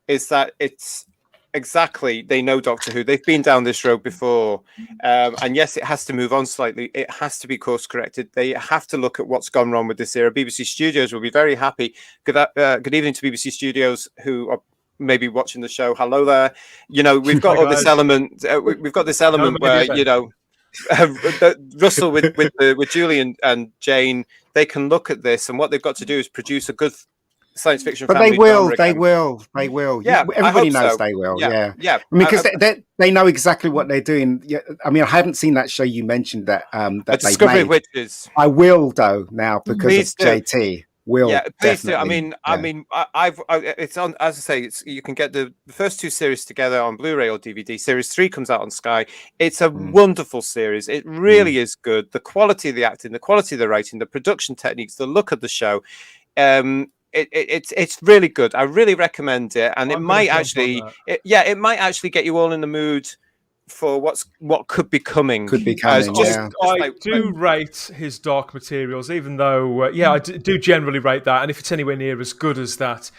is that it's exactly, they know Doctor Who. They've been down this road before. And yes, it has to move on slightly. It has to be course corrected. They have to look at what's gone wrong with this era. BBC Studios will be very happy. Good evening to BBC Studios, who are maybe watching the show. Hello there. We've got all this element. We've got this element where, Russell with Julie and Jane, they can look at this, and what they've got to do is produce a good science fiction. But they will. Yeah, everybody knows they will. Yeah. I mean, because they know exactly what they're doing. Yeah, I mean, I haven't seen that show you mentioned that that they Discovery made. of Witches. I will though now because of JT. Will please do. I mean, it's on, as I say, you can get the first two series together on Blu-ray or DVD. Series 3 comes out on Sky. It's a wonderful series. It really is good. The quality of the acting, the quality of the writing, the production techniques, the look of the show. It's really good. I really recommend it, and it might actually get you all in the mood for what could be coming. I do rate his Dark Materials, even though I do generally rate that, and if it's anywhere near as good as that.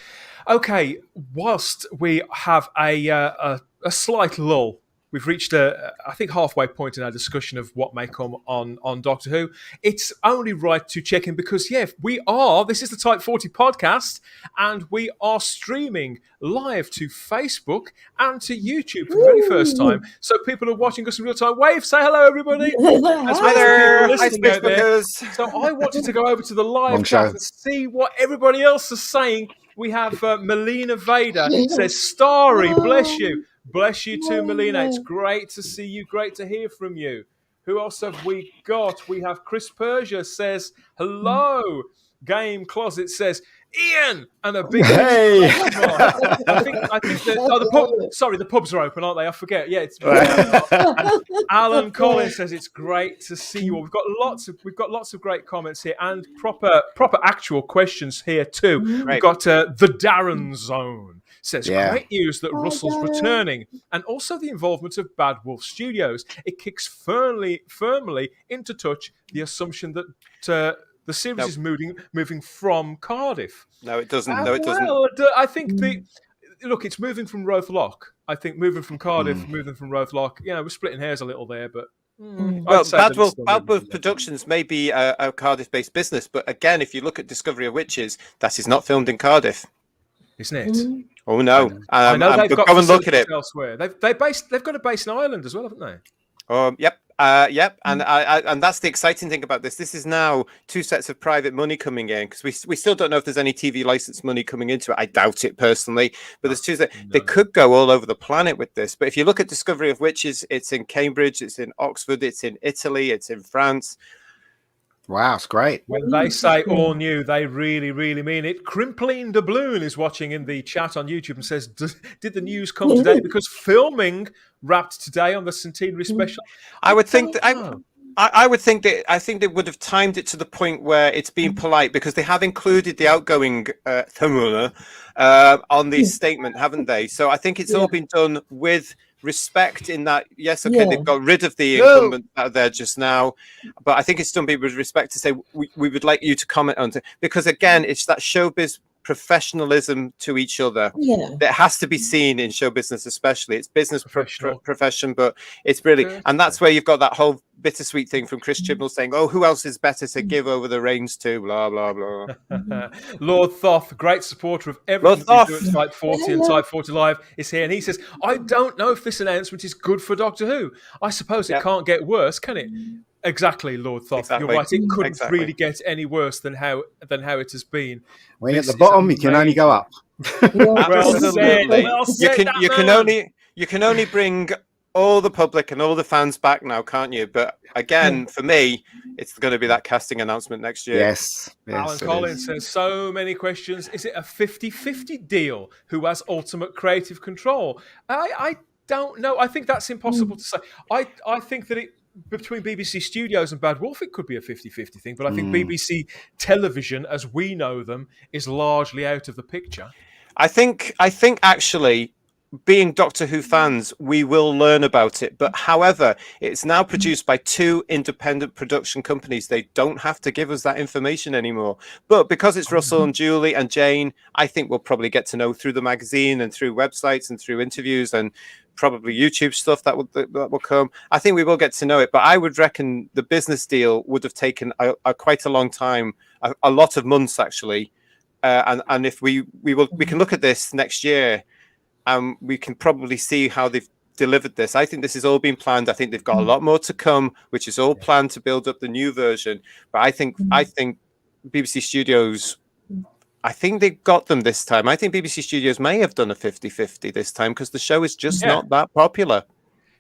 Okay, whilst we have a slight lull, we've reached I think halfway point in our discussion of what may come on Doctor Who. It's only right to check in because, this is the Type 40 podcast, and we are streaming live to Facebook and to YouTube for the very first time. So people are watching us in real time. Wave, say hello, everybody. Hi there. Hi, Facebookers. So I wanted to go over to the live chat and see what everybody else is saying. We have Melina Vader says, Starry, bless you. Bless you too, Melina. It's great to see you. Great to hear from you. Who else have we got? We have Chris Persia says, hello. Game Closet says, Ian, and a big hey. I think the pubs are open, aren't they? I forget. Yeah, it's Alan Collins says it's great to see you all. We've got lots of great comments here and proper actual questions here too. We've got the Darren Zone says, Yeah. great news that Oh, Russell's no. returning, and also the involvement of Bad Wolf Studios. It kicks firmly into touch the assumption that the series is moving from Cardiff. No, it doesn't. No, it doesn't. Well, I think look, it's moving from Rothlock. I think moving from Cardiff, moving from Rothlock. We're splitting hairs a little there, but Well, Bad Wolf Productions may be a Cardiff-based business, but again, if you look at Discovery of Witches, that is not filmed in Cardiff, isn't it? Oh no! I know they've got go and look at it elsewhere. They've got a base in Ireland as well, haven't they? Yep, and that's the exciting thing about this. This is now 2 sets of private money coming in, because we still don't know if there's any TV license money coming into it. I doubt it personally, but there's 2 sets. They could go all over the planet with this. But if you look at Discovery of Witches, it's in Cambridge, it's in Oxford, it's in Italy, it's in France. Wow, it's great. When they say all new, they really, really mean it. Crimpline Doubloon is watching in the chat on YouTube and says, did the news come today? Because filming wrapped today on the centenary special. I would think that I would think that they would have timed it to the point where it's been polite, because they have included the outgoing on the statement, haven't they? So I think it's all been done with respect, in that, yes, okay, they've got rid of the incumbent out there just now, but I think it's done with respect to say we would like you to comment on it, because again, it's that showbiz professionalism to each other that has to be seen in show business, especially. It's business profession, but it's brilliant. And that's where you've got that whole bittersweet thing from Chris Chibnall saying, oh, who else is better to give over the reins to, blah blah blah. Lord Thoth, great supporter of everything we do at Type 40 and Type 40 Live, is here, and he says, I don't know if this announcement is good for Doctor Who. I suppose it can't get worse, can it? Exactly, Lord Thoth. You're right. It couldn't really get any worse than how it has been. When at the bottom, you can only go up. Absolutely. You can only bring all the public and all the fans back now, can't you? But again, for me, it's going to be that casting announcement next year. Yes. Alan Collins says, so many questions. Is it a 50-50 deal? Who has ultimate creative control? I don't know. I think that's impossible to say. I think that between BBC Studios and Bad Wolf, it could be a 50-50 thing, but I think BBC television, as we know them, is largely out of the picture. I think actually, being Doctor Who fans, we will learn about it. But however, it's now produced by 2 independent production companies. They don't have to give us that information anymore. But because it's Russell and Julie and Jane, I think we'll probably get to know through the magazine and through websites and through interviews and probably YouTube stuff that will come. I think we will get to know it, but I would reckon the business deal would have taken quite a long time, a lot of months actually. And if we can look at this next year, we can probably see how they've delivered this. I think this has all been planned. I think they've got a lot more to come, which is all planned to build up the new version. But I think BBC Studios, I think they got them this time. I think BBC Studios may have done a 50-50 this time, because the show is just not that popular.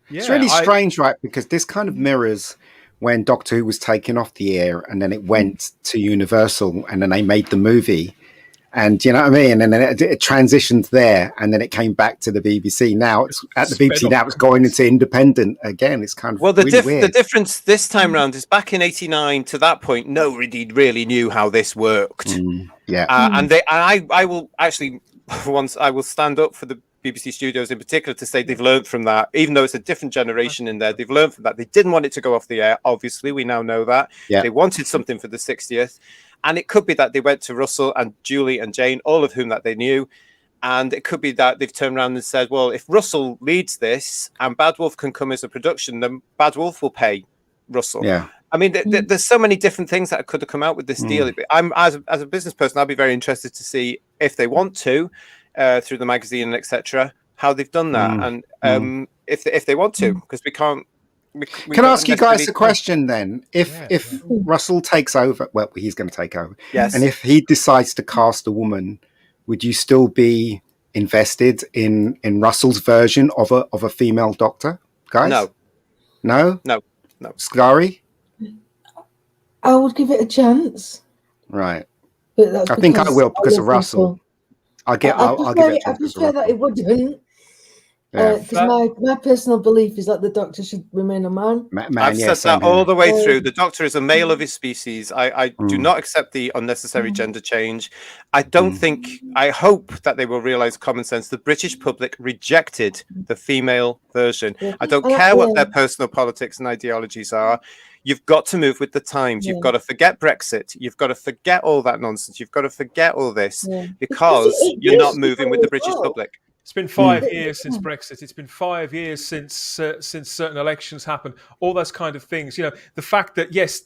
Yeah, it's really strange, right? Because this kind of mirrors when Doctor Who was taken off the air and then it went to Universal and then they made the movie. And you know what I mean? And then it transitioned there, and then it came back to the BBC. Now it's at the BBC. Now it's going into independent again. It's kind of the difference this time round is back in '89. To that point, nobody really knew how this worked. And I will actually once I will stand up for the BBC Studios in particular to say they've learned from that. Even though it's a different generation in there, they've learned from that. They didn't want it to go off the air. Obviously, we now know that they wanted something for the 60th. And it could be that they went to Russell and Julie and Jane, all of whom that they knew. And it could be that they've turned around and said, well, if Russell leads this and Bad Wolf can come as a production, then Bad Wolf will pay Russell. Yeah. I mean, there's so many different things that could have come out with this deal. I'm as a business person, I'll be very interested to see if they want to, through the magazine and etc., how they've done that. And if they want to, because we can't. Can I ask you guys a question then? If Russell takes over, well, he's going to take over. Yes. And if he decides to cast a woman, would you still be invested in Russell's version of a female Doctor, guys? No. Scary? I would give it a chance. Right. But I think I will because of Russell. I'll give it a chance. I prefer that it wouldn't. Because my personal belief is that the Doctor should remain a man. I've said that all the way through. The Doctor is a male of his species. I do not accept the unnecessary gender change. I hope that they will realise common sense. The British public rejected the female version. I don't care what their personal politics and ideologies are. You've got to move with the times. You've got to forget Brexit. You've got to forget all that nonsense. You've got to forget all this because you're not moving with the British public. It's been 5 years since Brexit. It's been 5 years since certain elections happened. All those kind of things. You know, the fact that yes,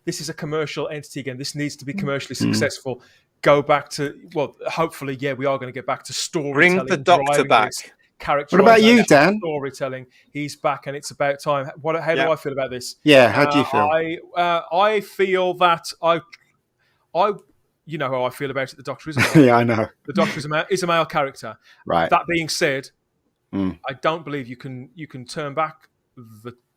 this is a commercial entity again. This needs to be commercially successful. Go back to hopefully, we are going to get back to storytelling. Bring the Doctor back. What about you, Dan? Storytelling. He's back, and it's about time. How do I feel about this? Yeah, how do you feel? I feel that I. You know how I feel about it. The Doctor is a male. Yeah, I know. The Doctor is a male character. Right. That being said, I don't believe you can turn back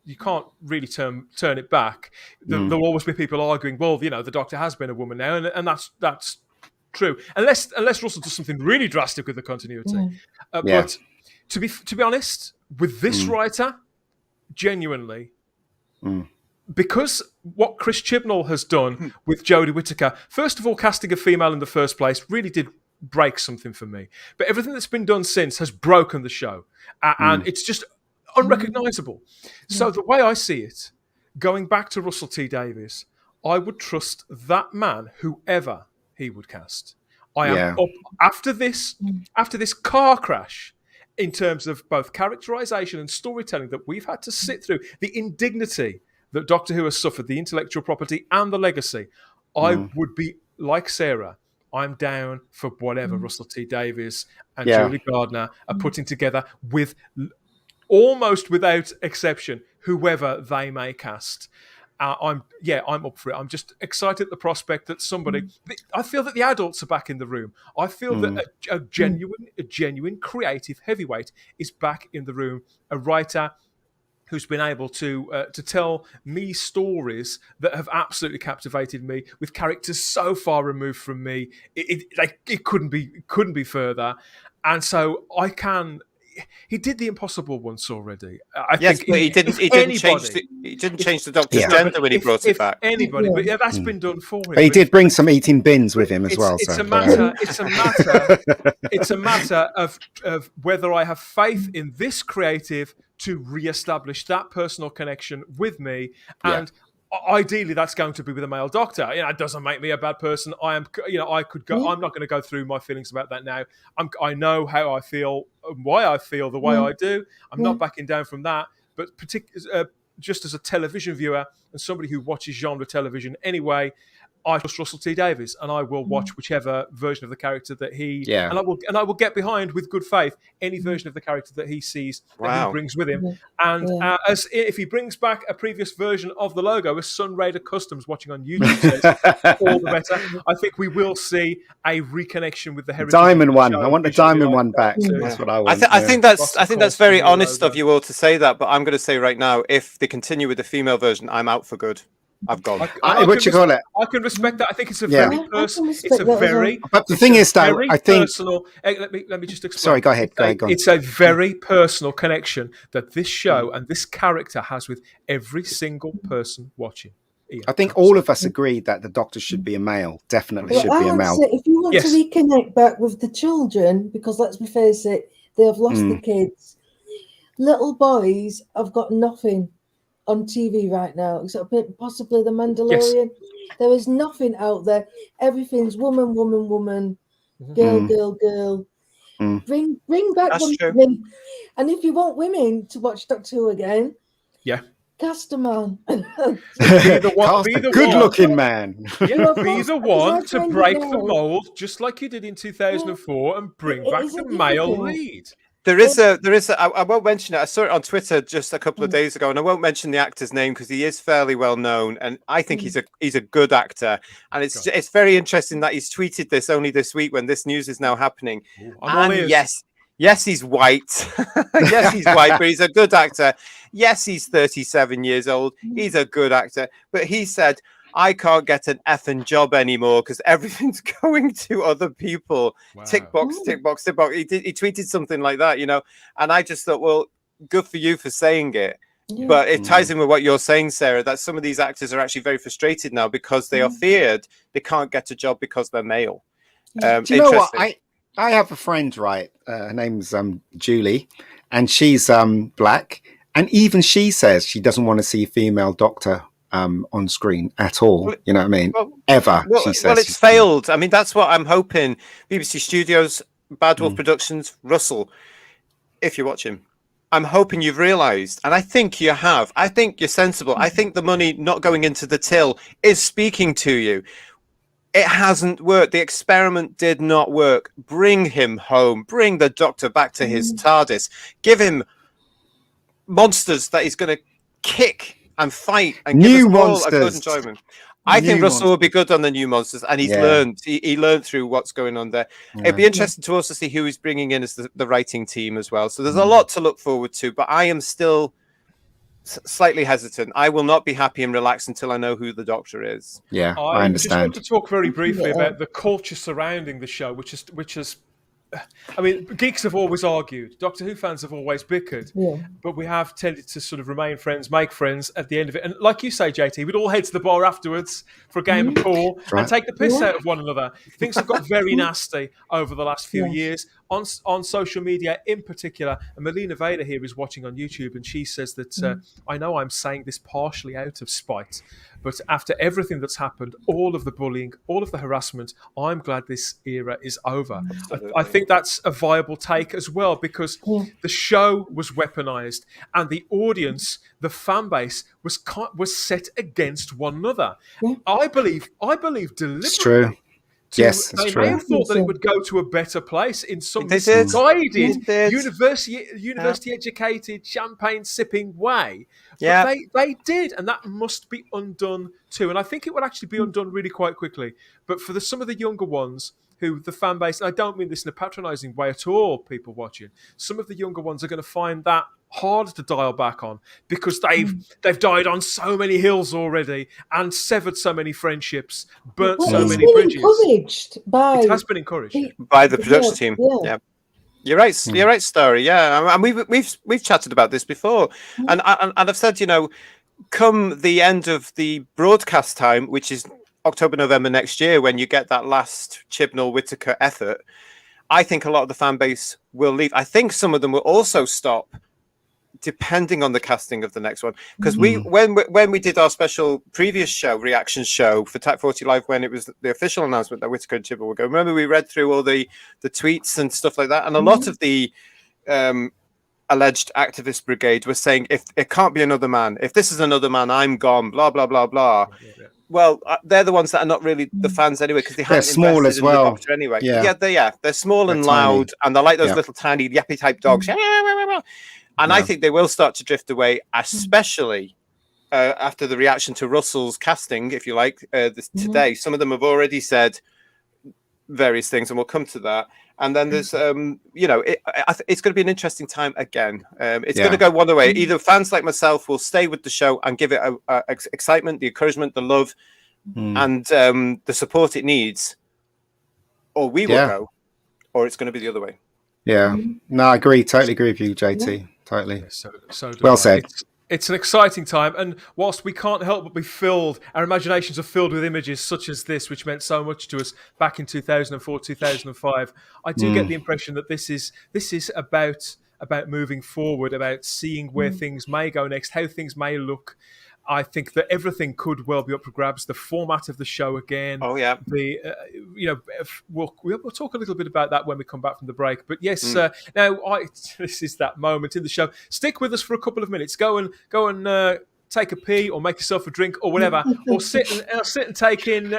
you can't really turn it back. There'll always be people arguing, well, you know, the Doctor has been a woman now, and that's true. Unless Russell does something really drastic with the continuity. But to be honest, with this writer, genuinely. Because what Chris Chibnall has done with Jodie Whittaker, first of all, casting a female in the first place really did break something for me. But everything that's been done since has broken the show. And it's just unrecognisable. So the way I see it, going back to Russell T Davies, I would trust that man, whoever he would cast. I am up after this car crash, in terms of both characterisation and storytelling that we've had to sit through, the indignity that Doctor Who has suffered, the intellectual property and the legacy, I would be like Sarah. I'm down for whatever Russell T Davies and Julie Gardner are putting together, with almost without exception, whoever they may cast. I'm up for it. I'm just excited at the prospect that somebody. I feel that the adults are back in the room. I feel that a genuine creative heavyweight is back in the room. A writer who's been able to tell me stories that have absolutely captivated me, with characters so far removed from me. It couldn't be further. And so I can. He did the impossible once already. I think but he didn't change the Doctor's gender when he brought it back. Anybody, but that's been done for him. But he did bring some eating bins with him as well. It's so, a matter of whether I have faith in this creative to re-establish that personal connection with me, and ideally that's going to be with a male Doctor. You know, it doesn't make me a bad person. I could go. I'm not going to go through my feelings about that now. I know how I feel, why I feel the way I do. I'm not backing down from that. But just as a television viewer and somebody who watches genre television anyway, I trust Russell T Davies, and I will watch whichever version of the character that he and I will get behind with good faith any version of the character that he sees that he brings with him. And as if he brings back a previous version of the logo, as Sun Raider Customs watching on YouTube says, all the better. I think we will see a reconnection with the heritage. Diamond one. I want the diamond one back. That's what I want. I think that's very honest of you all to say that, but I'm going to say right now, if they continue with the female version, I'm out for good. I've gone. What you call it? I can respect that. I think it's a very personal. It's a very. But the thing is, though, I think. Personal, let me just explain. Sorry, go ahead. Go ahead. It's a very personal connection that this show and this character has with every single person watching. Ian, I think all of us agree that the Doctor should be a male. Definitely should be a male. If you want to reconnect back with the children, because let's face it, they have lost the kids. Little boys have got nothing on TV right now, except possibly the Mandalorian. There is nothing out there. Everything's woman, girl. Bring back women. And if you want women to watch Doctor Who again, cast a man. Be the good-looking man. Be the one to break the mold, just like you did in 2004, and bring back the male lead. There is a. I won't mention it. I saw it on Twitter just a couple of days ago, and I won't mention the actor's name because he is fairly well known, and I think he's a good actor. And it's very interesting that he's tweeted this only this week when this news is now happening. And yes, he's white. Yes, he's white, but he's a good actor. Yes, he's 37 years old. He's a good actor. But he said, I can't get an effing job anymore because everything's going to other people. Wow. Tick box, tick box, tick box. He tweeted something like that, you know, and I just thought, well, good for you for saying it. Yeah. But it ties in with what you're saying, Sarah, that some of these actors are actually very frustrated now because they are feared they can't get a job because they're male. Do you know what? I have a friend, right? Her name's Julie, and she's black. And even she says she doesn't want to see a female doctor on screen at all. You know what I mean? Ever, she says. Well, it's failed. I mean, that's what I'm hoping. BBC Studios, Bad Wolf Productions, Russell, if you watch him, I'm hoping you've realised, and I think you have. I think you're sensible. I think the money not going into the till is speaking to you. It hasn't worked. The experiment did not work. Bring him home. Bring the Doctor back to his TARDIS. Give him monsters that he's going to kick and fight and new give us all monsters. a good enjoyment. I think Russell will be good on the new monsters, and he's learned. He learned through what's going on there. It'd be interesting to also see who he's bringing in as the writing team as well. So there's a lot to look forward to, but I am still slightly hesitant. I will not be happy and relaxed until I know who the Doctor is. Yeah, I understand. I just want to talk very briefly about the culture surrounding the show, which is. I mean, geeks have always argued. Doctor Who fans have always bickered, but we have tended to sort of remain friends, make friends at the end of it. And like you say, JT, we'd all head to the bar afterwards for a game of pool and take the piss out of one another. Things have got very nasty over the last few years on social media in particular. And Melina Vader here is watching on YouTube, and she says that I know I'm saying this partially out of spite, but after everything that's happened, all of the bullying, all of the harassment, I'm glad this era is over. I think that's a viable take as well, because the show was weaponized and the audience, the fan base, was set against one another. I believe deliberately. It's true. Yes, it's true. They may have thought that it would go to a better place in some misguided, university-educated, champagne-sipping way. But they did, and that must be undone too. And I think it would actually be undone really quite quickly. But for some of the younger ones, who the fan base, and I don't mean this in a patronising way at all, people watching, some of the younger ones are going to find that hard to dial back on, because they've died on so many hills already and severed so many friendships, burnt so many bridges. It has been encouraged by the production team. Yeah. You're right. You're right, Starry. Yeah, and we've chatted about this before, and I've said, you know, come the end of the broadcast time, which is October, November next year, when you get that last Chibnall-Whittaker effort, I think a lot of the fan base will leave. I think some of them will also stop, depending on the casting of the next one. Because when we did our special previous show, reaction show for Type 40 Live, when it was the official announcement that Whittaker and Chibnall would go, remember we read through all the tweets and stuff like that, and a lot of the alleged activist brigade was saying, if it can't be another man, if this is another man, I'm gone, blah, blah, blah, blah. Well, they're the ones that are not really the fans anyway, because they're small as well. In the Doctor anyway. They're small and loud, and they're like those little tiny yappy type dogs. And I think they will start to drift away, especially after the reaction to Russell's casting, if you like, today. Some of them have already said various things, and we'll come to that. And then there's, it's going to be an interesting time again. It's going to go one way. Either fans like myself will stay with the show and give it excitement, the encouragement, the love, and the support it needs, or we will go, or it's going to be the other way. Yeah. No, I agree. Totally agree with you, JT. Totally. So well said. It's an exciting time, and whilst we can't help but be filled, our imaginations are filled with images such as this, which meant so much to us back in 2004, 2005. I do get the impression that this is about moving forward, about seeing where things may go next, how things may look. I think that everything could well be up for grabs. The format of the show again. Oh yeah. We'll talk a little bit about that when we come back from the break. But yes, now this is that moment in the show. Stick with us for a couple of minutes. Go and take a pee or make yourself a drink or whatever, or sit and take in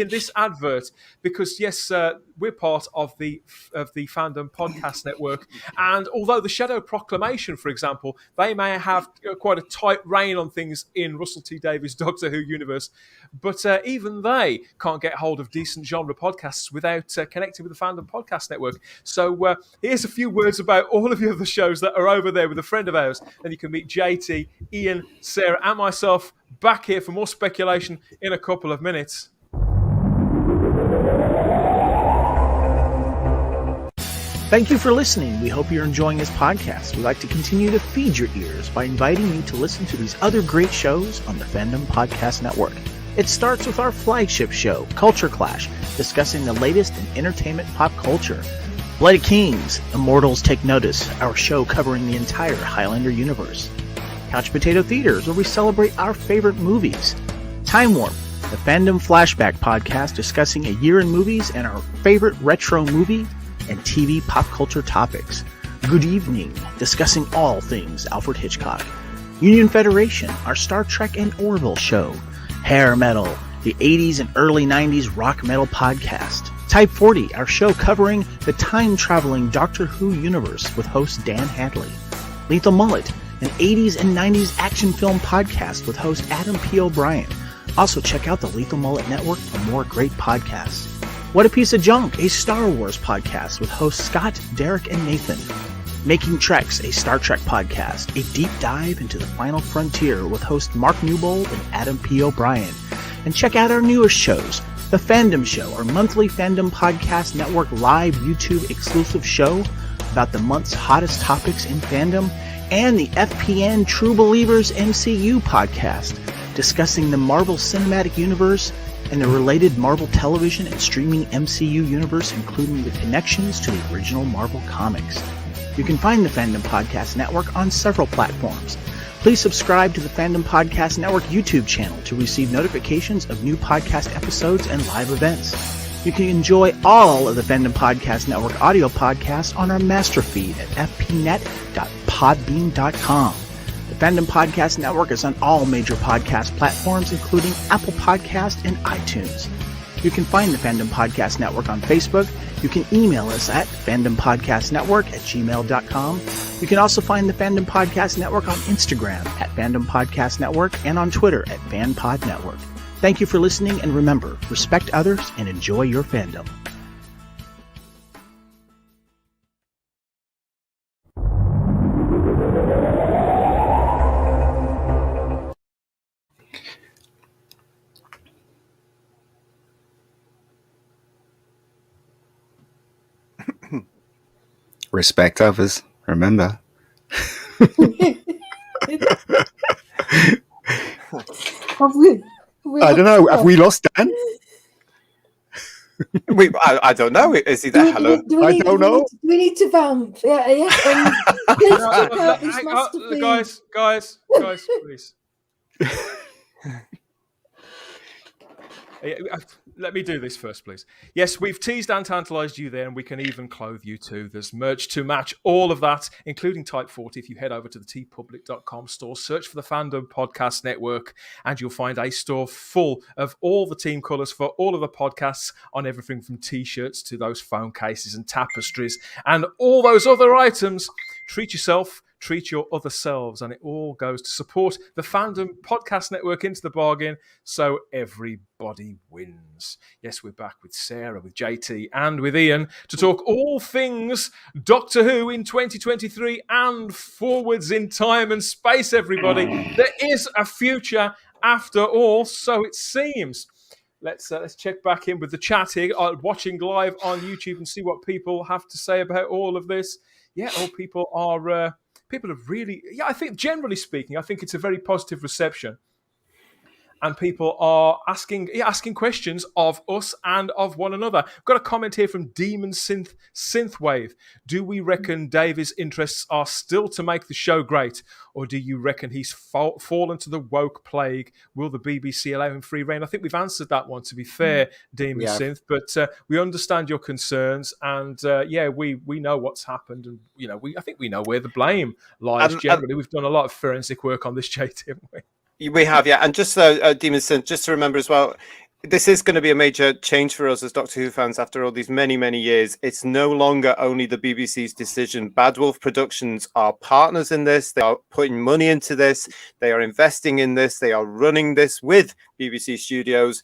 this advert, because yes, we're part of the Fandom podcast network, and although the Shadow Proclamation, for example, they may have quite a tight rein on things in Russell T Davies' Doctor Who universe, but even they can't get hold of decent genre podcasts without connecting with the Fandom podcast network. So here's a few words about all of the other shows that are over there with a friend of ours, and you can meet JT, Ian, Sarah, and myself back here for more speculation in a couple of minutes. Thank you for listening. We hope you're enjoying this podcast. We'd like to continue to feed your ears by inviting you to listen to these other great shows on the Fandom Podcast Network. It starts with our flagship show, Culture Clash, discussing the latest in entertainment pop culture. Bloody Kings, Immortals Take Notice, our show covering the entire Highlander universe. Couch Potato Theaters, where we celebrate our favorite movies. Time Warp, the Fandom Flashback podcast discussing a year in movies and our favorite retro movie and TV pop culture topics. Good Evening, discussing all things Alfred Hitchcock. Union Federation, our Star Trek and Orville show. Hair Metal, the 80s and early 90s rock metal podcast. Type 40, our show covering the time-traveling Doctor Who universe with host Dan Hadley. Lethal Mullet, an 80s and 90s action film podcast with host Adam P. O'Brien. Also check out the Lethal Mullet Network for more great podcasts. What a Piece of Junk, a Star Wars podcast with hosts Scott, Derek, and Nathan. Making Treks, a Star Trek podcast, a deep dive into the final frontier with host Mark Newbold and Adam P. O'Brien. And check out our newest shows, The Fandom Show, our monthly Fandom Podcast Network live YouTube exclusive show about the month's hottest topics in fandom, and the FPN True Believers MCU podcast, discussing the Marvel Cinematic Universe and the related Marvel television and streaming MCU universe, including the connections to the original Marvel comics. You can find the Fandom Podcast Network on several platforms. Please subscribe to the Fandom Podcast Network YouTube channel to receive notifications of new podcast episodes and live events. You can enjoy all of the Fandom Podcast Network audio podcasts on our master feed at fpnet.podbean.com. The Fandom Podcast Network is on all major podcast platforms, including Apple Podcast and iTunes. You can find the Fandom Podcast Network on Facebook. You can email us at fandompodcastnetwork@gmail.com. You can also find the Fandom Podcast Network on Instagram at Fandom Podcast Network and on Twitter at FanPod Network. Thank you for listening, and remember, respect others and enjoy your fandom. Respect others, remember. Have we I don't know. Have we lost Dan? I don't know. Is he there? Hello? I don't know. Do we need to vamp? Yeah. Please check out this masterpiece. Guys, please. Let me do this first, please. Yes, we've teased and tantalized you there, and we can even clothe you too. There's merch to match all of that, including Type 40. If you head over to the tpublic.com store, search for the Fandom Podcast Network, and you'll find a store full of all the team colours for all of the podcasts, on everything from T-shirts to those phone cases and tapestries and all those other items. Treat yourself. Treat your other selves, and it all goes to support the Fandom Podcast Network into the bargain, so everybody wins. Yes, we're back with Sarah, with JT, and with Ian to talk all things Doctor Who in 2023 and forwards in time and space, everybody. There is a future after all, so it seems. Let's check back in with the chat here, watching live on YouTube, and see what people have to say about all of this. Yeah, all people are... People have really, I think generally speaking, I think it's a very positive reception. And people are asking questions of us and of one another. I've got a comment here from Demon Synthwave. Do we reckon Davies' interests are still to make the show great? Or do you reckon he's fallen to the woke plague? Will the BBC allow him free reign? I think we've answered that one, to be fair, Demon Synth. But we understand your concerns. And we know what's happened. And, I think we know where the blame lies generally. We've done a lot of forensic work on this, JT, haven't we? We have, yeah. And just Demon Sin, just to remember as well, this is going to be a major change for us as Doctor Who fans after all these many, many years. It's no longer only the BBC's decision. Bad Wolf Productions are partners in this. They are putting money into this. They are investing in this. They are running this with BBC Studios.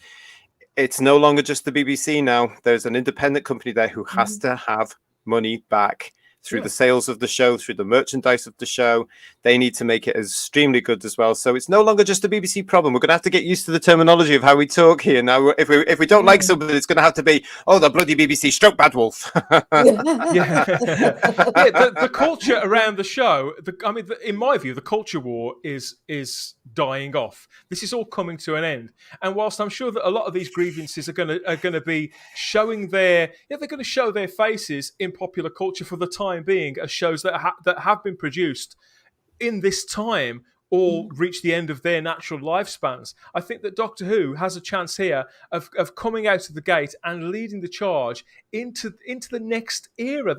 It's no longer just the BBC now. There's an independent company there who has to have money back. through the sales of the show, through the merchandise of the show. They need to make it extremely good as well. So it's no longer just a BBC problem. We're going to have to get used to the terminology of how we talk here. Now, if we don't like something, it's going to have to be, oh, the bloody BBC stroke Bad Wolf. The culture around the show, in my view, the culture war is dying off. This is all coming to an end. And whilst I'm sure that a lot of these grievances are going to be showing they're going to show their faces in popular culture for the time being, as shows that have been produced in this time all reach the end of their natural lifespans. I think that Doctor Who has a chance here of coming out of the gate and leading the charge into the next era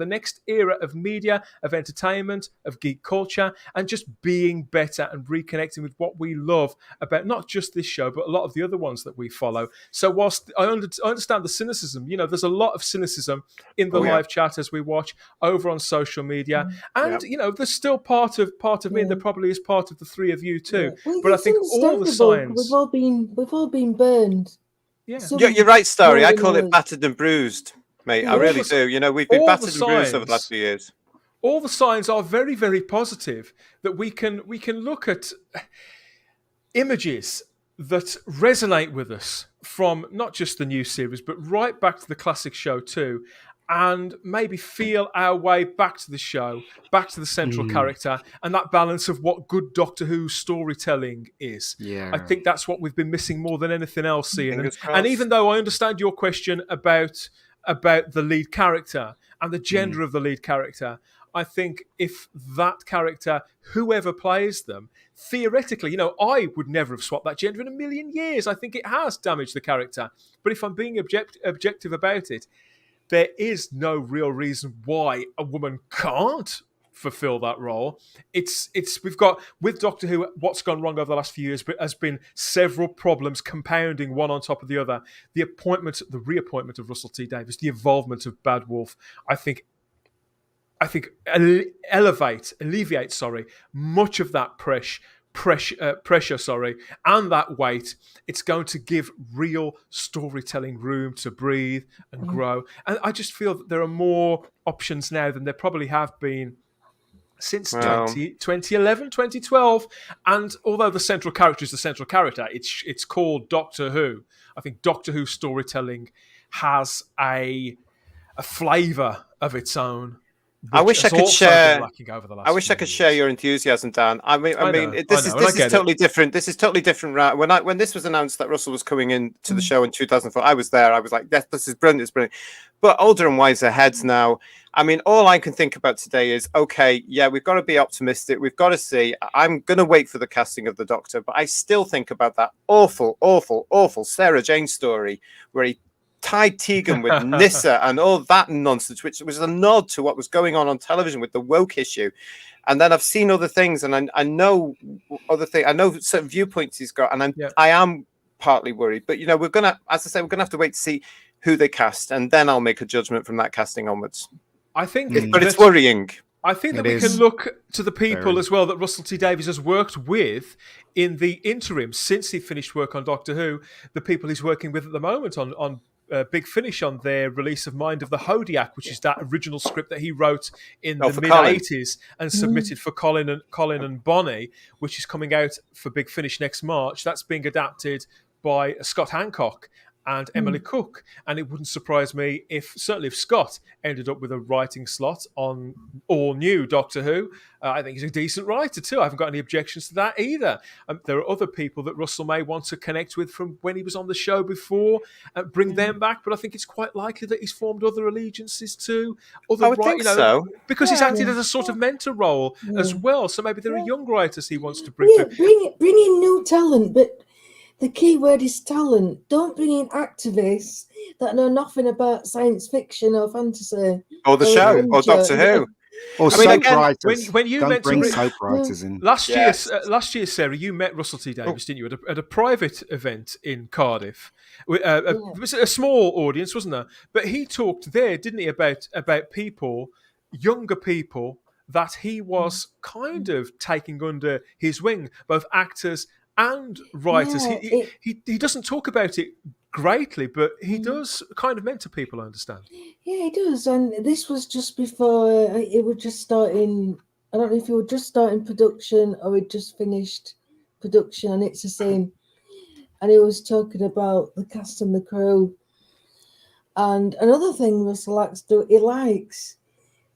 of media, of entertainment, of geek culture, and just being better and reconnecting with what we love about not just this show, but a lot of the other ones that we follow. So whilst I understand the cynicism, there's a lot of cynicism in the live chat as we watch over on social media, and there's still part of me, and there probably is part of the three of you too. Well, but I think all the signs we've all been burned. Yeah, you're right, Starry. I call it battered and bruised, mate. I really do. We've been battered and bruised over the last few years. All the signs are very, very positive that we can look at images that resonate with us from not just the new series, but right back to the classic show too, and maybe feel our way back to the show, back to the central character, and that balance of what good Doctor Who storytelling is. Yeah. I think that's what we've been missing more than anything else, Ian. And even though I understand your question about the lead character and the gender of the lead character, I think if that character, whoever plays them, theoretically, I would never have swapped that gender in a million years. I think it has damaged the character. But if I'm being objective about it, there is no real reason why a woman can't fulfill that role. We've got with Doctor Who, what's gone wrong over the last few years, but has been several problems compounding one on top of the other. The reappointment of Russell T Davies, the involvement of Bad Wolf, I think alleviates much of that pressure, and that weight. It's going to give real storytelling room to breathe and grow. And I just feel that there are more options now than there probably have been since 2011, 2012. And although the central character is the central character, it's called Doctor Who. I think Doctor Who storytelling has a flavour of its own. I wish I could share. I wish I could share your enthusiasm, Dan. This is totally different. This is totally different. Right? When this was announced that Russell was coming in to the show in 2004, I was there. I was like, this is brilliant. It's brilliant. But older and wiser heads now. All I can think about today is, okay, yeah, we've got to be optimistic. We've got to see. I'm going to wait for the casting of the Doctor, but I still think about that awful, awful, awful Sarah Jane story where he tied Tegan with Nyssa and all that nonsense, which was a nod to what was going on television with the woke issue. And then I've seen other things, and I know other things. I know certain viewpoints he's got, and I am partly worried. But we're gonna, as I say, we're gonna have to wait to see who they cast, and then I'll make a judgment from that casting onwards. I think, but it's worrying. I think that we can look to the people as well that Russell T Davies has worked with in the interim since he finished work on Doctor Who. The people he's working with at the moment on Big Finish on their release of Mind of the Hodiak, which is that original script that he wrote in the mid-80s and submitted for Colin and Bonnie, which is coming out for Big Finish next March. That's being adapted by Scott Hancock and Emily Cook, and it wouldn't surprise me if Scott ended up with a writing slot on all new Doctor Who. I think he's a decent writer too. I haven't got any objections to that either. There are other people that Russell may want to connect with from when he was on the show before, bring them back, but I think it's quite likely that he's formed other allegiances too. I would think so. Because he's acted as a sort of mentor role as well, so maybe there are young writers he wants to bring through. Bring in new talent, but the key word is talent. Don't bring in activists that know nothing about science fiction or fantasy. Or the show, or Doctor Who. Or soap writers. When you Don't bring soap writers in. Last year, Sarah, you met Russell T Davies, didn't you, at a private event in Cardiff? It was a small audience, wasn't there? But he talked there, didn't he, about people, younger people, that he was kind of taking under his wing, both actors and writers. He doesn't talk about it greatly, but he does kind of mentor people, I understand. Yeah, he does. And this was just before it was just starting. I don't know if he was just starting production or he'd just finished production, and it's the same. And he was talking about the cast and the crew. And another thing Russell likes to do, he likes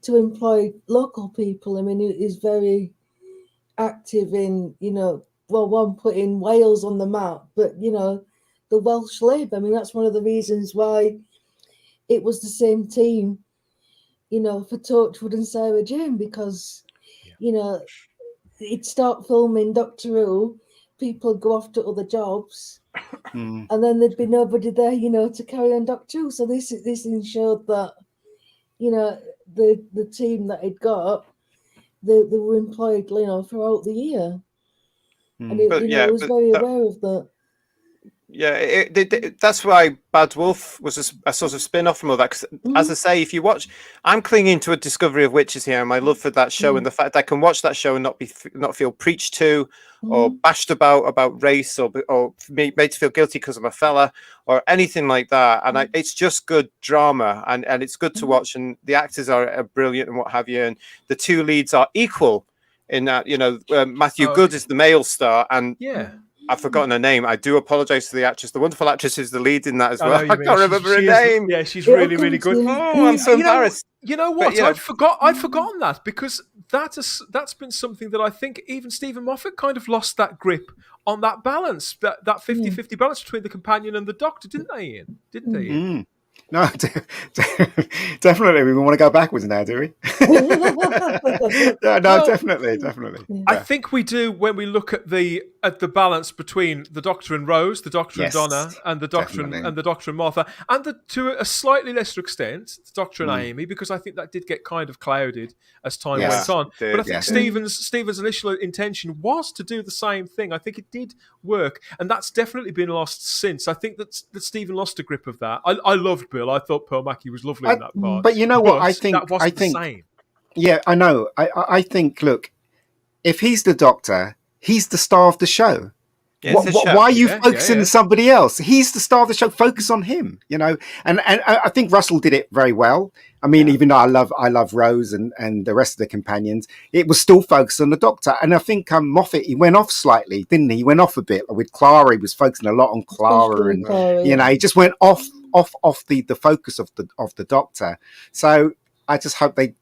to employ local people. I mean, he's very active in, one, putting Wales on the map, but, the Welsh Lib. I mean, that's one of the reasons why it was the same team, for Torchwood and Sarah Jane, because, he'd start filming Doctor Who, people would go off to other jobs, and then there'd be nobody there, to carry on Doctor Who. So this ensured that, the team that he'd got, they were employed, throughout the year. And he was very aware of that. Yeah, that's why Bad Wolf was a sort of spin-off from all that. 'Cause, as I say, if you watch, I'm clinging to a Discovery of Witches here, and my love for that show, and the fact I can watch that show and not feel preached to, or bashed about race, or made to feel guilty because I'm a fella, or anything like that. And it's just good drama, and it's good to watch, and the actors are brilliant and what have you, and the two leads are equal in that. Matthew Good is the male star, and I've forgotten her name. I do apologise to the actress. The wonderful actress is the lead in that as well. I can't remember her name. Yeah, she's really, really good. Oh, I'm so embarrassed. You know what? I'd forgotten that, because that's been something that I think even Stephen Moffat kind of lost that grip on, that balance, that 50-50 balance between the companion and the Doctor, didn't they, Ian? Didn't they, Ian? No, definitely. We want to go backwards now, do we? Definitely. I think we do when we look at the balance between the Doctor and Rose, the Doctor and Donna, and the Doctor and the Doctor and Martha, and to a slightly lesser extent, the Doctor and Amy, because I think that did get kind of clouded as time went on. But I think Stephen's initial intention was to do the same thing. I think it did work, and that's definitely been lost since. I think that Stephen lost a grip of that. I loved Bill. I thought Pearl Mackie was lovely in that part. But you know what? I think the same. Yeah, I know. I think, look, if he's the Doctor, he's the star of the show. Yeah, why are you focusing on somebody else? He's the star of the show. Focus on him, And I think Russell did it very well. I mean, even though I love Rose and the rest of the companions, it was still focused on the Doctor. And I think Moffat, he went off slightly, didn't he? He went off a bit with Clara. He was focusing a lot on Clara, and he just went off the focus of the Doctor. So I just hope they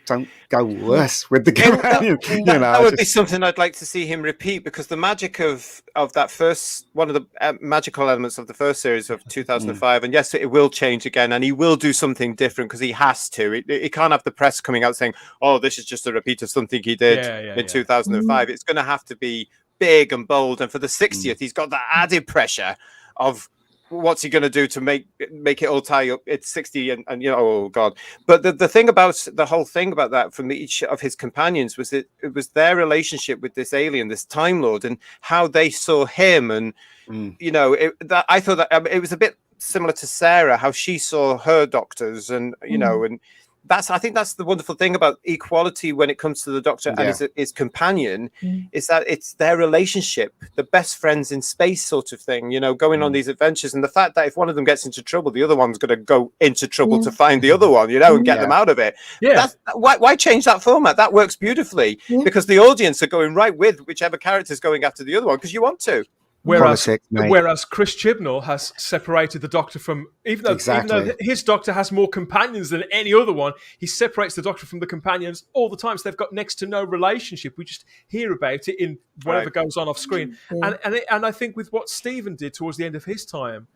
don't go worse with the companion. That would be something I'd like to see him repeat, because the magic of that first, one of the magical elements of the first series of 2005, and yes, it will change again, and he will do something different because he has to. He can't have the press coming out saying, "Oh, this is just a repeat of something he did in 2005." It's going to have to be big and bold, and for the 60th, he's got that added pressure of, what's he going to do to make it all tie up? It's 60 and oh God. But the thing about the whole thing about that from each of his companions was that it was their relationship with this alien, this Time Lord, and how they saw him. And, I thought that it was a bit similar to Sarah, how she saw her doctors, and, and I think that's the wonderful thing about equality when it comes to the Doctor and his companion, is that it's their relationship, the best friends in space sort of thing, going on these adventures. And the fact that if one of them gets into trouble, the other one's going to go into trouble to find the other one, and get them out of it. Yeah. Why change that format? That works beautifully because the audience are going right with whichever character's going after the other one because you want to. Whereas Chris Chibnall has separated the Doctor from, even though his Doctor has more companions than any other one, he separates the Doctor from the companions all the time. So they've got next to no relationship. We just hear about it in whatever goes on off screen. And I think with what Stephen did towards the end of his time,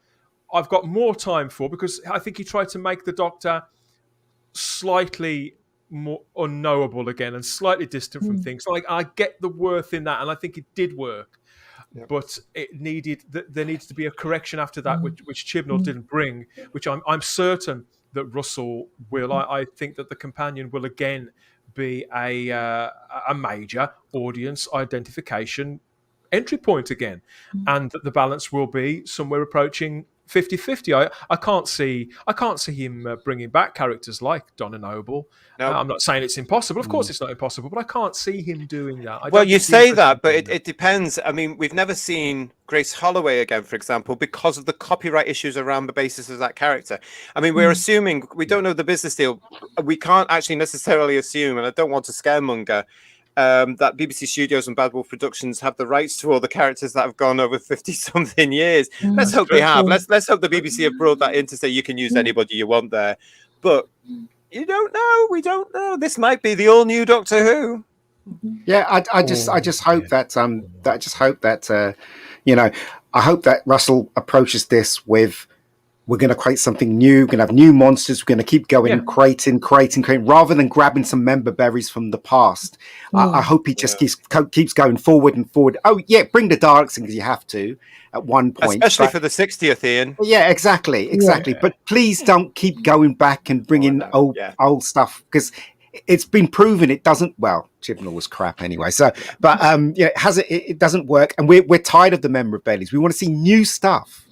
I've got more time for, because I think he tried to make the Doctor slightly more unknowable again and slightly distant from things. Like, I get the worth in that, and I think it did work. Yep. But there needs to be a correction after that, which Chibnall didn't bring, which I'm certain that Russell will. I think that the companion will again be a major audience identification entry point again, and that the balance will be somewhere approaching 50-50. I can't see him bringing back characters like Donna Noble. No. I'm not saying it's impossible. Of course, it's not impossible, but I can't see him doing that. Well, you say that, but it depends. I mean, we've never seen Grace Holloway again, for example, because of the copyright issues around the basis of that character. I mean, we're assuming, we don't know the business deal. We can't actually necessarily assume, and I don't want to scaremonger, that BBC Studios and Bad Wolf Productions have the rights to all the characters that have gone over 50-something years. Let's hope they have. Let's hope the BBC have brought that in to say you can use anybody you want there. But you don't know. We don't know. This might be the all-new Doctor Who. Yeah, I just hope that I hope that Russell approaches this with, we're going to create something new. We're going to have new monsters. We're going to keep going, creating, rather than grabbing some member berries from the past. I hope he just keeps going forward and forward. Oh yeah, bring the Daleks in because you have to at one point, especially for the 60th, Ian. Yeah, exactly. Yeah. But please don't keep going back and bringing old stuff, because it's been proven it doesn't. Well, Chibnall was crap anyway. So, but it doesn't work, and we're tired of the member berries. We want to see new stuff.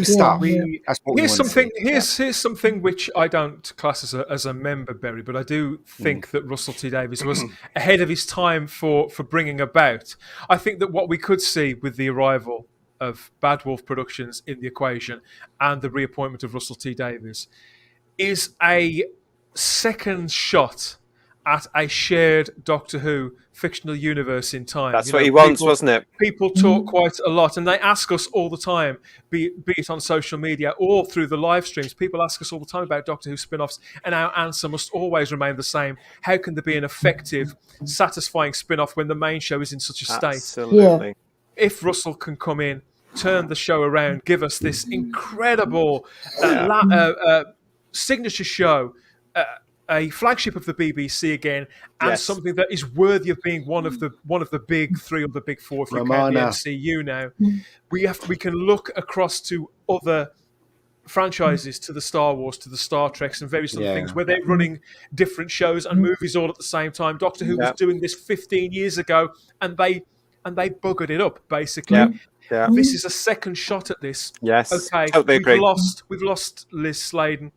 Stuff. That's what here's something which I don't class as a member berry, but I do think that Russell T Davies was ahead of his time for bringing about. I think that what we could see with the arrival of Bad Wolf Productions in the equation and the reappointment of Russell T Davies is a second shot at a shared Doctor Who fictional universe in time. That's what he wants, wasn't it? People talk quite a lot, and they ask us all the time, be it on social media or through the live streams, people ask us all the time about Doctor Who spin-offs, and our answer must always remain the same. How can there be an effective, satisfying spin-off when the main show is in such a state? Absolutely. If Russell can come in, turn the show around, give us this incredible signature show, a flagship of the BBC again, and something that is worthy of being one of the big three or the big four if you count the MCU now. We can look across to other franchises, to the Star Wars, to the Star Treks, and various other things where they're running different shows and movies all at the same time. Doctor Who was doing this 15 years ago, and they buggered it up basically. Yeah. This is a second shot at this. Yes. Okay. Totally agree. We've lost Liz Sladen.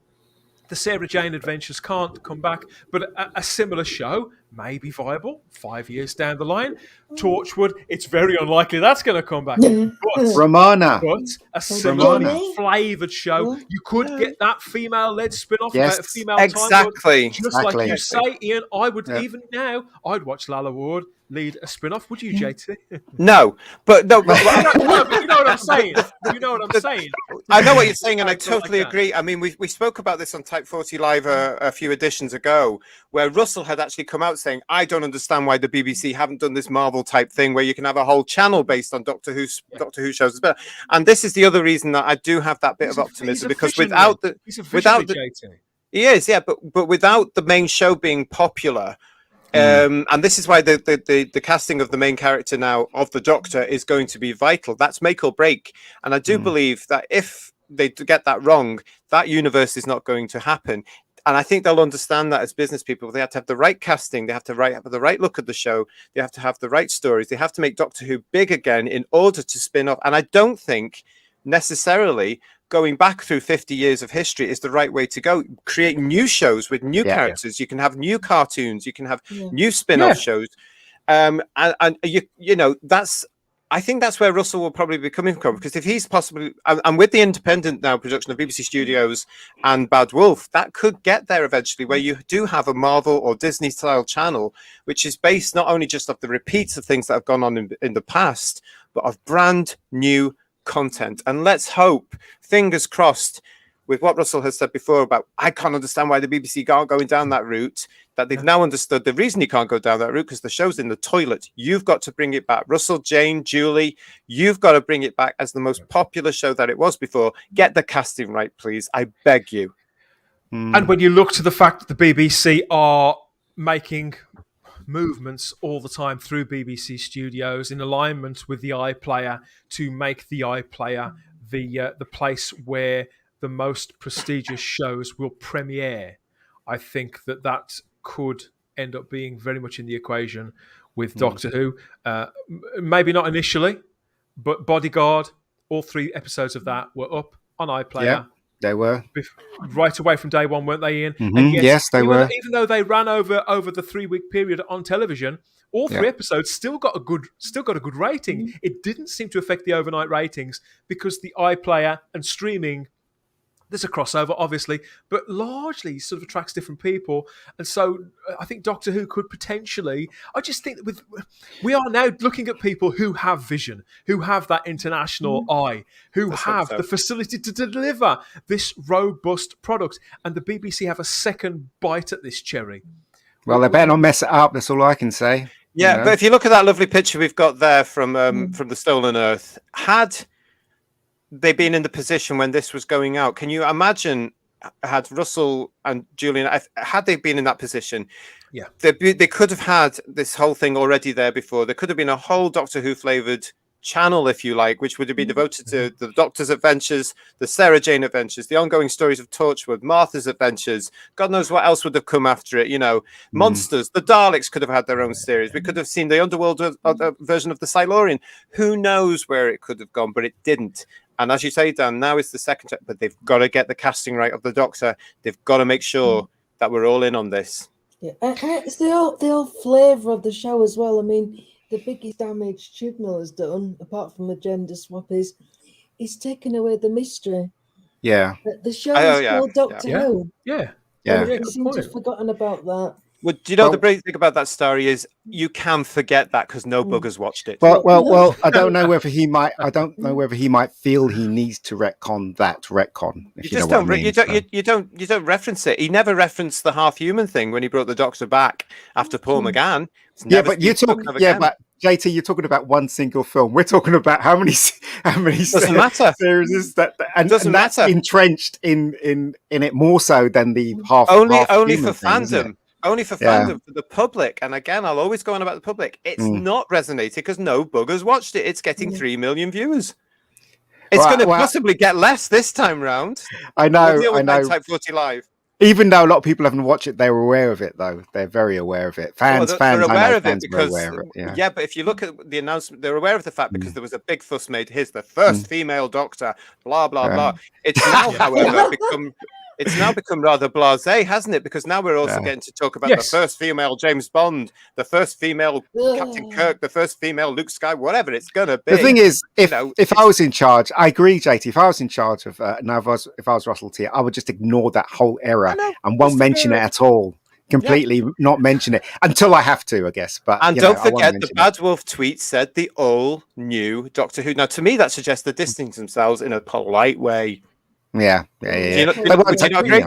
The Sarah Jane Adventures can't come back, but a similar show may be viable 5 years down the line. Torchwood, it's very unlikely that's going to come back. But Romana. But a similarly flavoured show, you could get that female-led spin-off about a female Time Lord. Just like you say, Ian, I would even now, I'd watch Lalla Ward lead a spin-off. Would you, JT? No, but you know what I'm saying. You know what I'm saying. I know what you're saying, and I totally agree. I mean, we spoke about this on Type 40 Live a few editions ago, where Russell had actually come out saying, I don't understand why the BBC haven't done this Marvel type thing where you can have a whole channel based on Doctor Who shows as well. And this is the other reason that I do have that bit of optimism, because without the he is, but without the main show being popular. And this is why the casting of the main character now of the Doctor is going to be vital. That's make or break. And I do believe that if they get that wrong, that universe is not going to happen. And I think they'll understand that as business people. They have to have the right casting. They have to have the right look at the show. They have to have the right stories. They have to make Doctor Who big again in order to spin off. And I don't think necessarily going back through 50 years of history is the right way to go. Create new shows with new characters. You can have new cartoons. You can have new spin-off shows. And you know, I think that's where Russell will probably be coming from, because if he's possibly, and with the independent now production of BBC Studios and Bad Wolf, that could get there eventually, where you do have a Marvel or Disney style channel, which is based not only just off the repeats of things that have gone on in the past, but of brand new content. And let's hope, fingers crossed, with what Russell has said before about, I can't understand why the BBC aren't going down that route, that they've now understood the reason you can't go down that route, because the show's in the toilet. You've got to bring it back. Russell, Jane, Julie, you've got to bring it back as the most popular show that it was before. Get the casting right, please. I beg you. And when you look to the fact that the BBC are making movements all the time through BBC Studios in alignment with the iPlayer to make the iPlayer the place where the most prestigious shows will premiere, I think that could end up being very much in the equation with Doctor Who. Maybe not initially, but Bodyguard, all 3 episodes of that were up on iPlayer. Yeah, they were. Right away from day one, weren't they, Ian? Mhm. And Yes, they were. Even though they ran over the 3-week period on television, all 3 episodes still got a good rating. It didn't seem to affect the overnight ratings because the iPlayer and streaming. There's a crossover, obviously, but largely sort of attracts different people. And so I think Doctor Who could potentially... I just think that we are now looking at people who have vision, who have that international eye, who have the facility to deliver this robust product. And the BBC have a second bite at this cherry. Well, they better not mess it up. That's all I can say. Yeah, but if you look at that lovely picture we've got there from the Stolen Earth, had they been in the position when this was going out, can you imagine, had Russell and Julian, had they been in that position, they could have had this whole thing already there before. There could have been a whole Doctor Who flavoured channel, if you like, which would have been devoted to the Doctor's adventures, the Sarah Jane adventures, the ongoing stories of Torchwood, Martha's adventures. God knows what else would have come after it. Monsters, the Daleks could have had their own series. We could have seen the Underworld version of the Silurian. Who knows where it could have gone, but it didn't. And as you say, Dan, now is the second, but they've got to get the casting right of the Doctor. They've got to make sure that we're all in on this. Yeah, and it's the whole flavour of the show as well. I mean, the biggest damage Chibnall has done, apart from the gender swap, is he's taken away the mystery. Yeah. The show is called Doctor Who. Yeah. They seem to have forgotten about that. Well, do you know the brilliant thing about that story is you can forget that because no buggers watched it. Well, I don't know whether he might. I don't know whether he might feel he needs to retcon that retcon. If you just know what I mean. You don't reference it. He never referenced the half-human thing when he brought the Doctor back after Paul McGann. Yeah, but you're talking. Yeah, but JT, you're talking about one single film. We're talking about how many doesn't matter series is that, and that's matter. Entrenched in it more so than the only for thing, fandom. Only for fandom, for the public. And again, I'll always go on about the public. It's not resonated because no buggers watched it. It's getting 3 million viewers. It's going to possibly get less this time round. I know. Type 40 Live. Even though a lot of people haven't watched it, they're aware of it, though. They're very aware of it. Fans are aware of it because, yeah, but if you look at the announcement, they're aware of the fact because there was a big fuss made. Here's the first female Doctor, blah, blah, blah. It's now, however, become rather blasé, hasn't it? Because now we're also getting to talk about the first female James Bond, the first female Captain Kirk, the first female Luke Skywalker, whatever it's going to be. The thing is, if I was in charge, I agree, JT, if I was in charge of, if I was Russell T, I would just ignore that whole era and won't mention it at all. Completely not mention it until I have to, I guess. But don't forget, the Bad Wolf tweet said the all new Doctor Who. Now, to me, that suggests they're distancing themselves in a polite way. Yeah. Do you not agree?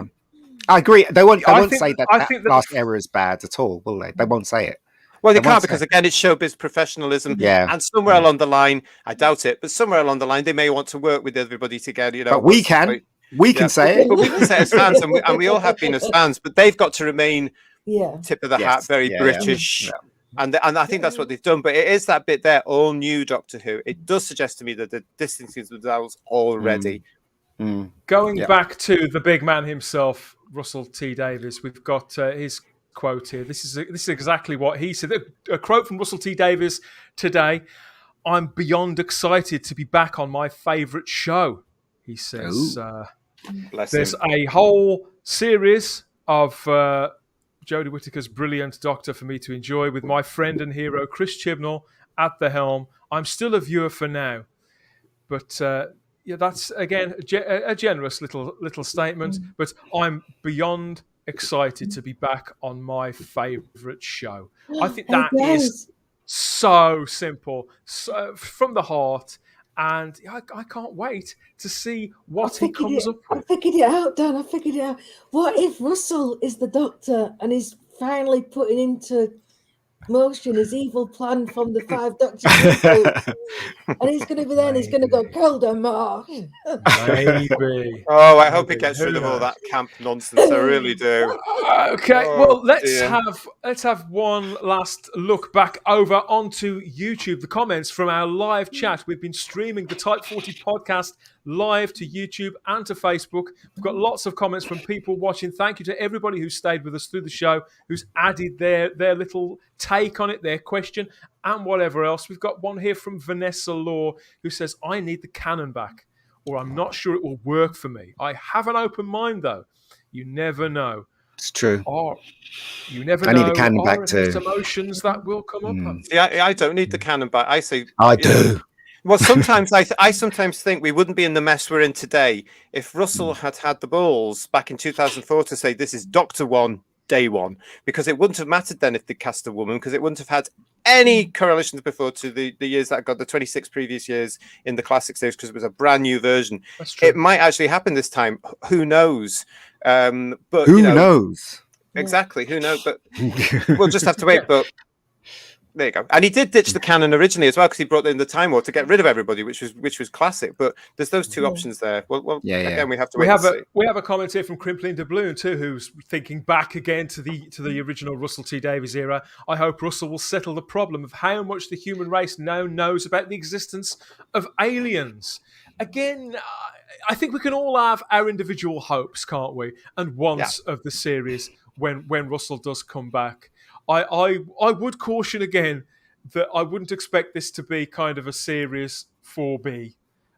I agree. They won't say that last era is bad at all, will they? They won't say it. Well, they can't because, again, it's showbiz professionalism. Yeah. And somewhere along the line, I doubt it, but somewhere along the line, they may want to work with everybody together. But we can. We can say it. But we can say it as fans, and we all have been as fans, but they've got to remain tip of the hat, very British. Yeah. And I think that's what they've done. But it is that bit there, all new Doctor Who. It does suggest to me that they're distancing themselves already. Going back to the big man himself, Russell T Davies, we've got his quote here. This is exactly what he said. A quote from Russell T Davies today. "I'm beyond excited to be back on my favourite show," he says. There's a whole series of Jodie Whittaker's brilliant Doctor for me to enjoy with my friend and hero Chris Chibnall at the helm. I'm still a viewer for now, but that's again a generous little statement. But I'm beyond excited to be back on my favourite show. I think that is so simple, so from the heart. And I can't wait to see what he comes up with. I figured it out, Dan. I figured it out. What if Russell is the Doctor and is finally putting into motion his evil plan from the 5 Doctors? And he's going to be there and he's going to go, Kildare. Maybe. Oh, I hope he gets rid of all that camp nonsense. I really do. Okay, well, let's have one last look back over onto YouTube. The comments from our live chat. We've been streaming the Type 40 podcast live to YouTube and to Facebook. We've got lots of comments from people watching. Thank you to everybody who stayed with us through the show, who's added their little take on it, their question, and whatever else. We've got one here from Vanessa Law who says, "I need the canon back. or I'm not sure it will work for me. I have an open mind, though. You never know. It's true. Or you never I know. need a canon back RSS too. emotions that will come up. See, I don't need the canon back. I say I do. Well, sometimes I sometimes think we wouldn't be in the mess we're in today if Russell had the balls back in 2004 to say this is Doctor One, Day One, because it wouldn't have mattered then if they cast a woman, because it wouldn't have had any correlations before to the years that got the 26 previous years in the classic series, because it was a brand new version. That's true. It might actually happen this time. Who knows? But Who knows? Exactly. Who knows? But we'll just have to wait. But there you go. And he did ditch the canon originally as well, because he brought in the Time War to get rid of everybody, which was classic. But there's those two options there. Well, again, we have to wait. We have a comment here from Crimpling Doubloon too, who's thinking back again to the original Russell T Davies era. I hope Russell will settle the problem of how much the human race now knows about the existence of aliens. Again, I think we can all have our individual hopes, can't we? And wants of the series when Russell does come back. I would caution again that I wouldn't expect this to be kind of a serious 4B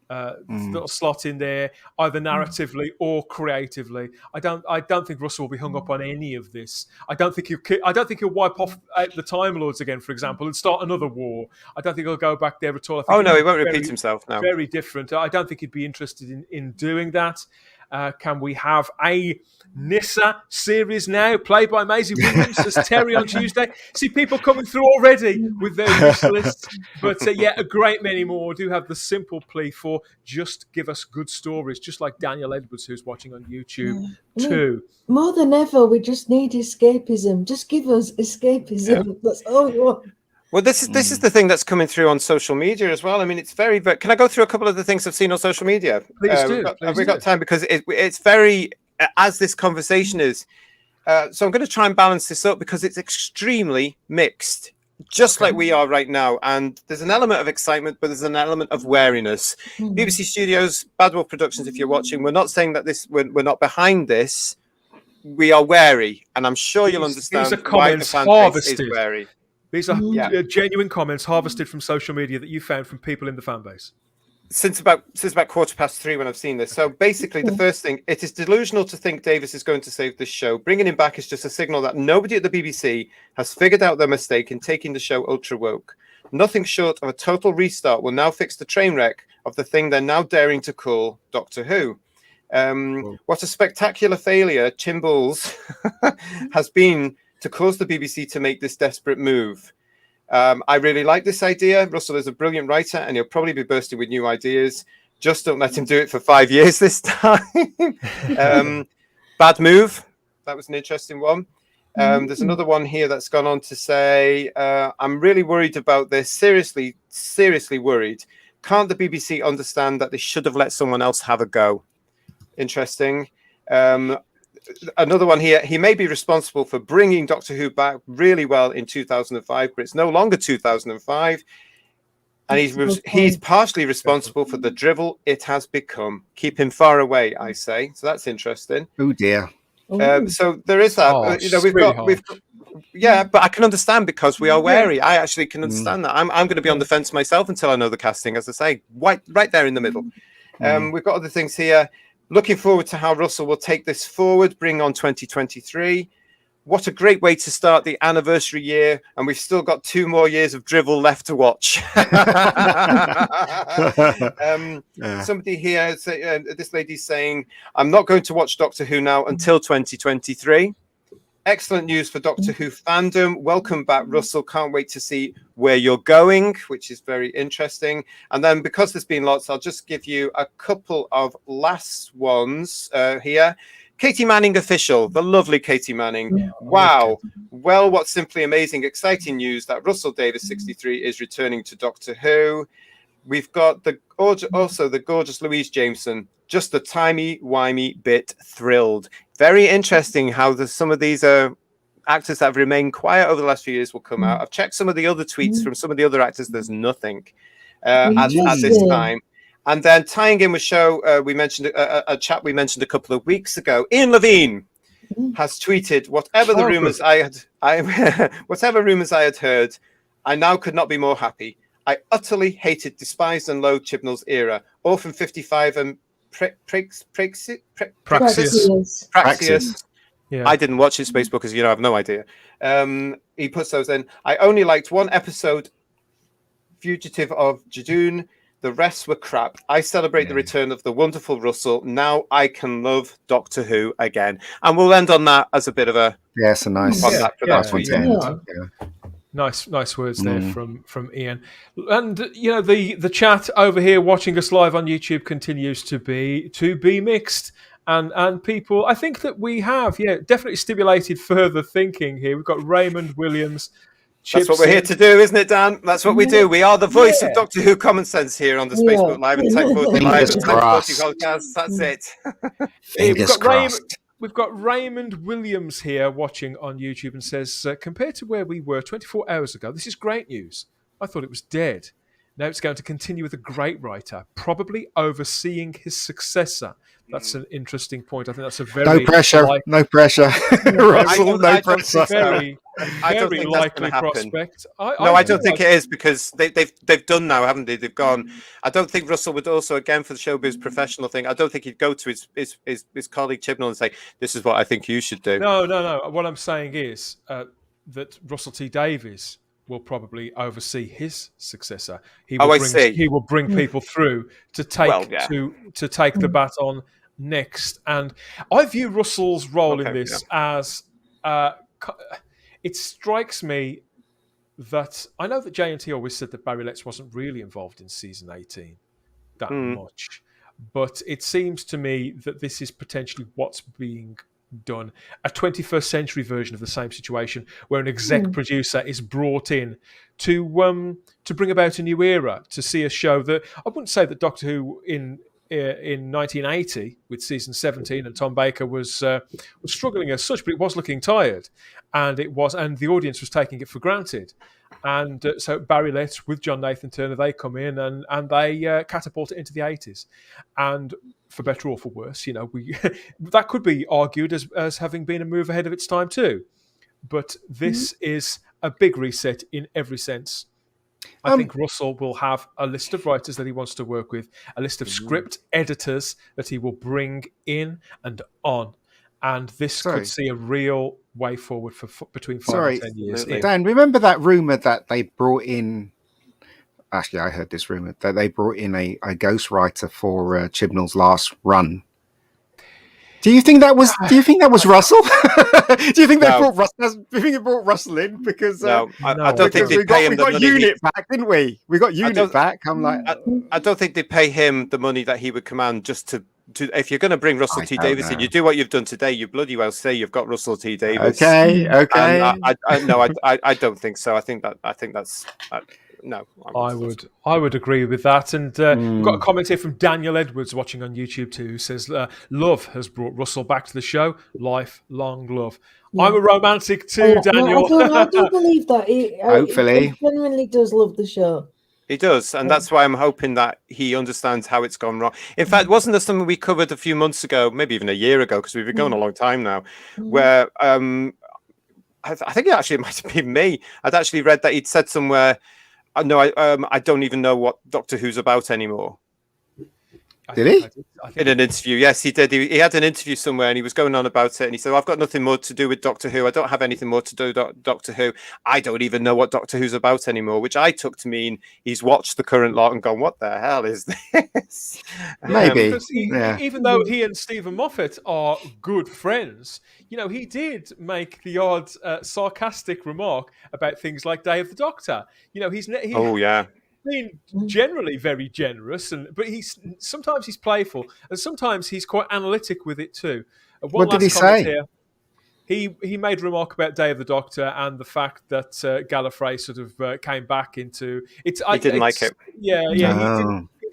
that'll slot in there either narratively or creatively. I don't think Russell will be hung up on any of this. I don't think he'll wipe off the Time Lords again, for example, and start another war. I don't think he'll go back there at all. He won't repeat himself now. Very different. I don't think he'd be interested in doing that. Can we have a Nissa series now, played by Maisie Williams as Terry on Tuesday? See people coming through already with their wish lists. But a great many more do have the simple plea for just give us good stories, just like Daniel Edwards, who's watching on YouTube too. More than ever, we just need escapism. Just give us escapism. Yeah. That's all we want. Well, this is the thing that's coming through on social media as well. I mean, it's very, very... Can I go through a couple of the things I've seen on social media? Please do. Have we got time? Because it's very... as this conversation is... so I'm going to try and balance this up because it's extremely mixed, just like we are right now. And there's an element of excitement, but there's an element of wariness. BBC Studios, Bad Wolf Productions, if you're watching, we're not saying that we're not behind this. We are wary. And I'm sure you'll understand why the fan base is wary. These are genuine comments harvested from social media that you found from people in the fan base. Since about 3:15 when I've seen this. So basically, the first thing, it is delusional to think Davis is going to save this show. Bringing him back is just a signal that nobody at the BBC has figured out their mistake in taking the show ultra woke. Nothing short of a total restart will now fix the train wreck of the thing they're now daring to call Doctor Who. What a spectacular failure Chimbal's has been to cause the BBC to make this desperate move. I really like this idea. Russell is a brilliant writer and he'll probably be bursting with new ideas. Just don't let him do it for 5 years this time. Bad move. That was an interesting one. There's another one here that's gone on to say, I'm really worried about this. Seriously worried. Can't the BBC understand that they should have let someone else have a go? Interesting. Another one here. He may be responsible for bringing Doctor Who back really well in 2005, but it's no longer 2005. And he's partially responsible for the drivel it has become. Keep him far away, I say. So that's interesting. Oh dear. So there is that. But I can understand because we are wary. I actually can understand that. I'm going to be on the fence myself until I know the casting, as I say, right there in the middle. We've got other things here. Looking forward to how Russell will take this forward, bring on 2023. What a great way to start the anniversary year. And we've still got 2 more years of drivel left to watch. Somebody here, this lady's saying, I'm not going to watch Doctor Who now until 2023. Excellent news for Doctor Who fandom. Welcome back, Russell. Can't wait to see where you're going, which is very interesting. And then because there's been lots, I'll just give you a couple of last ones here. Katie Manning official, the lovely Katie Manning. Wow. Well, what's simply amazing, exciting news that Russell Davies 63 is returning to Doctor Who. We've got also the gorgeous Louise Jameson. Just a timey-wimey bit thrilled. Very interesting how some of these actors that have remained quiet over the last few years will come out. I've checked some of the other tweets from some of the other actors. There's nothing at this time. And then tying in with show, we mentioned a chat we mentioned a couple of weeks ago. Ian Levine has tweeted, whatever rumors I had heard, I now could not be more happy. I utterly hated, despised, and loathed Chibnall's era. Orphan 55 and Praxeus. Yeah. I didn't watch it, Facebook, because I have no idea. He puts those in. I only liked one episode, Fugitive of Jadoon. The rest were crap. I celebrate the return of the wonderful Russell. Now I can love Doctor Who again. And we'll end on that as a bit of a... Yes, a nice one to end. Nice words there from Ian. And the chat over here watching us live on YouTube continues to be mixed. And people, I think that we have definitely stimulated further thinking here. We've got Raymond Williams. That's what we're here to do, isn't it, Dan? That's what we do. We are the voice of Doctor Who common sense here on the Facebook Live and Tech 40 Live and Tech 40 podcast. That's it. Fingers crossed. We've got Raymond Williams here watching on YouTube and says, compared to where we were 24 hours ago, this is great news. I thought it was dead. Now it's going to continue with a great writer, probably overseeing his successor. That's an interesting point. I think that's a very no pressure. Russell, no pressure. Very likely prospect. I don't think it is, because they've done now, haven't they? They've gone. I don't think Russell would also, again, for the showbiz professional thing, I don't think he'd go to his colleague Chibnall and say, "This is what I think you should do." No. What I'm saying is that Russell T Davies will probably oversee his successor. He will bring people through to take the baton next. And I view Russell's role in this as it strikes me that I know that J&T always said that Barry Letts wasn't really involved in season 18 that much, but it seems to me that this is potentially what's being done, a 21st century version of the same situation, where an exec producer is brought in to bring about a new era, to see a show that I wouldn't say that Doctor Who in 1980 with season 17 and Tom Baker was struggling as such, but it was looking tired, and the audience was taking it for granted. And so Barry Letts with John Nathan Turner, they come in and they catapult it into the 80s. And for better or for worse, that could be argued as having been a move ahead of its time too. But this is a big reset in every sense. I think Russell will have a list of writers that he wants to work with, a list of script editors that he will bring in and on. And this could see a real way forward for between 5 and 10 years. Dan, remember that rumour that they brought in... Actually, I heard this rumour that they brought in a ghostwriter for Chibnall's last run. Do you think that was Russell? Do you think they brought Russell? Do you think they brought Russell in because? I don't think they pay him the money. We got Unit back, didn't we? We got Unit back. I don't think they pay him the money that he would command just to. If you're going to bring Russell T Davies in, you do what you've done today. You bloody well say you've got Russell T Davies. Okay. I don't think so. I think that's. No, I would agree with that. And we've got a comment here from Daniel Edwards watching on YouTube too, who says, "Love has brought Russell back to the show. Lifelong love." I'm a romantic too, Daniel. I do believe that. Hopefully, he genuinely does love the show. He does, and that's why I'm hoping that he understands how it's gone wrong. In fact, wasn't there something we covered a few months ago, maybe even a year ago, because we've been going a long time now, where I think it might have been me. I'd actually read that he'd said somewhere, "No, I don't even know what Doctor Who's about anymore." Did he? In an interview, yes, he did. He had an interview somewhere, and he was going on about it. And he said, "I've got nothing more to do with Doctor Who. I don't have anything more to do with Doctor Who. I don't even know what Doctor Who's about anymore." Which I took to mean he's watched the current lot and gone, "What the hell is this?" Maybe. Even though he and Stephen Moffat are good friends, he did make the odd sarcastic remark about things like Day of the Doctor. Been generally very generous, but sometimes he's playful, and sometimes he's quite analytic with it too. What did he say? He made a remark about Day of the Doctor and the fact that Gallifrey sort of came back into it. He didn't like it. Yeah, he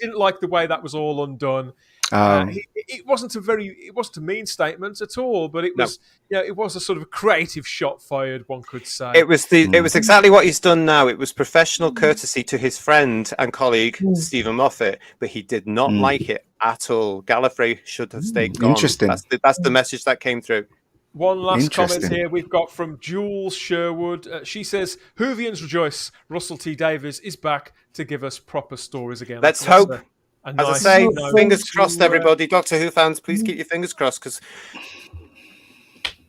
didn't like the way that was all undone. It wasn't a mean statement at all, but it was it was a sort of a creative shot fired, one could say. It was exactly what he's done now. It was professional courtesy to his friend and colleague Stephen Moffat, but he did not like it at all. Gallifrey should have stayed gone. Interesting. That's the message that came through. One last comment Interesting. here we've got from Jules Sherwood. She says, Whovians rejoice. Russell T Davies is back to give us proper stories again. Let's hope. A As nice I say, note fingers to, crossed, everybody. Doctor Who fans, please keep your fingers crossed, because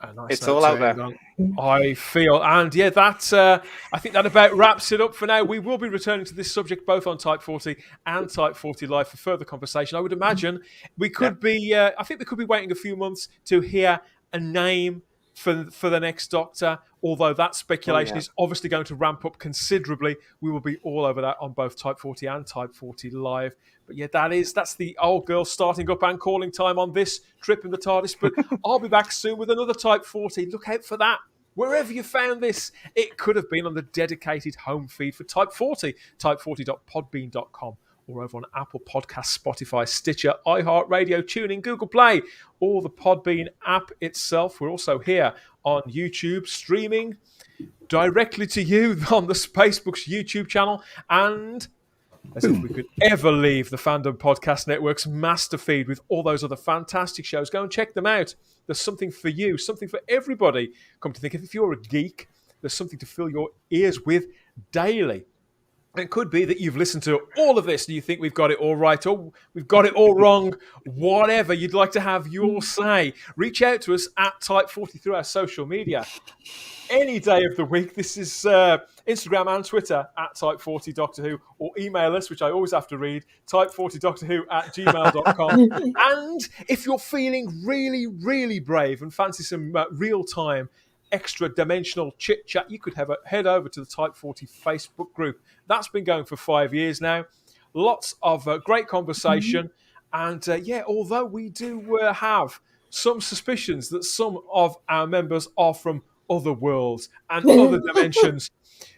a nice it's note all to out end there. on, I feel. And yeah, I think that about wraps it up for now. We will be returning to this subject both on Type 40 and Type 40 Live for further conversation. I would imagine we could be, I think we could be waiting a few months to hear a name for the next Doctor, although that speculation is obviously going to ramp up considerably. We will be all over that on both Type 40 and Type 40 Live. But yeah, that's the old girl starting up and calling time on this trip in the TARDIS. But I'll be back soon with another Type 40. Look out for that. Wherever you found this, it could have been on the dedicated home feed for Type 40, type40.podbean.com, or over on Apple Podcasts, Spotify, Stitcher, iHeartRadio, TuneIn, Google Play, or the Podbean app itself. We're also here on YouTube, streaming directly to you on the Spacebooks YouTube channel. And as if we could ever leave the Fandom Podcast Network's master feed with all those other fantastic shows, go and check them out. There's something for you, something for everybody. Come to think of, if you're a geek, there's something to fill your ears with daily. It could be that you've listened to all of this and you think we've got it all right or we've got it all wrong. Whatever you'd like to have your say, reach out to us at Type 40 through our social media. Any day of the week. This is Instagram and Twitter at Type 40 Doctor Who, or email us, which I always have to read, type40doctorwho@gmail.com. And if you're feeling really, really brave and fancy some real-time extra dimensional chit chat, you could head over to the Type 40 Facebook group. That's been going for 5 years now. Lots of great conversation. And although we do have some suspicions that some of our members are from other worlds and other dimensions,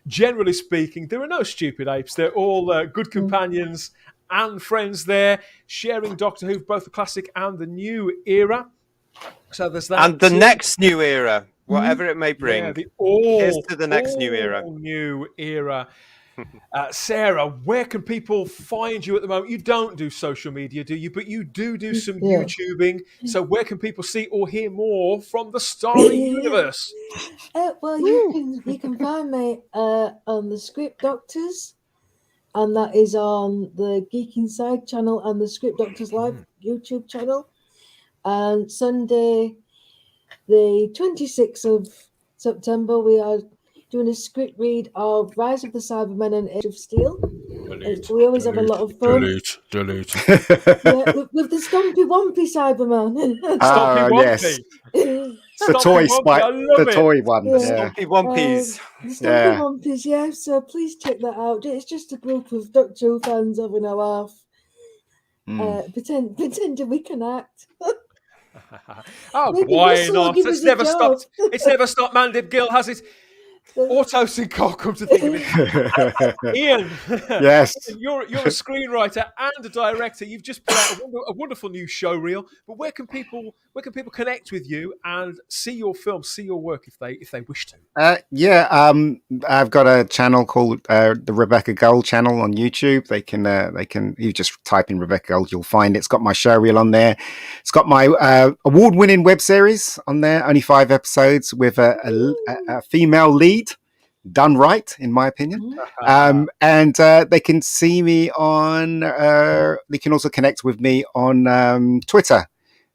generally speaking, there are no stupid apes. They're all good companions and friends there, sharing Doctor Who, both the classic and the new era. So there's that. And the next new era, whatever it may bring. Yeah, here's to the next new era. New era. Sarah, where can people find you at the moment? You don't do social media, do you? But you do some YouTubing. So where can people see or hear more from the Starry Universe? Well, you can find me on the Script Doctors, and that is on the Geek Inside channel and the Script Doctors Live YouTube channel. And Sunday, the 26th of September, we are doing a script read of Rise of the Cybermen and Age of Steel. We always have a lot of fun. Delete. with the Stompy Wompy Cyberman. Stompy Wompy. Yes. It's the toy the toy one. Yeah. Stompy Wompies. The Stompy Wompies, yeah. So please check that out. It's just a group of Doctor Who fans having a laugh. Pretending we can act. Why not? It's never stopped. It's never stopped, Mandip Gill, has it? Auto-sync, come to think of it. Ian, yes, you're a screenwriter and a director. You've just put out a wonderful new show reel. But where can people connect with you and see your film, see your work if they wish to? I've got a channel called the Rebecca Gold channel on YouTube. They can you just type in Rebecca Gold, you'll find it. It's got my show reel on there. It's got my award-winning web series on there. Only 5 episodes with a female lead. Done right, in my opinion. And they can see me on, they can also connect with me on Twitter,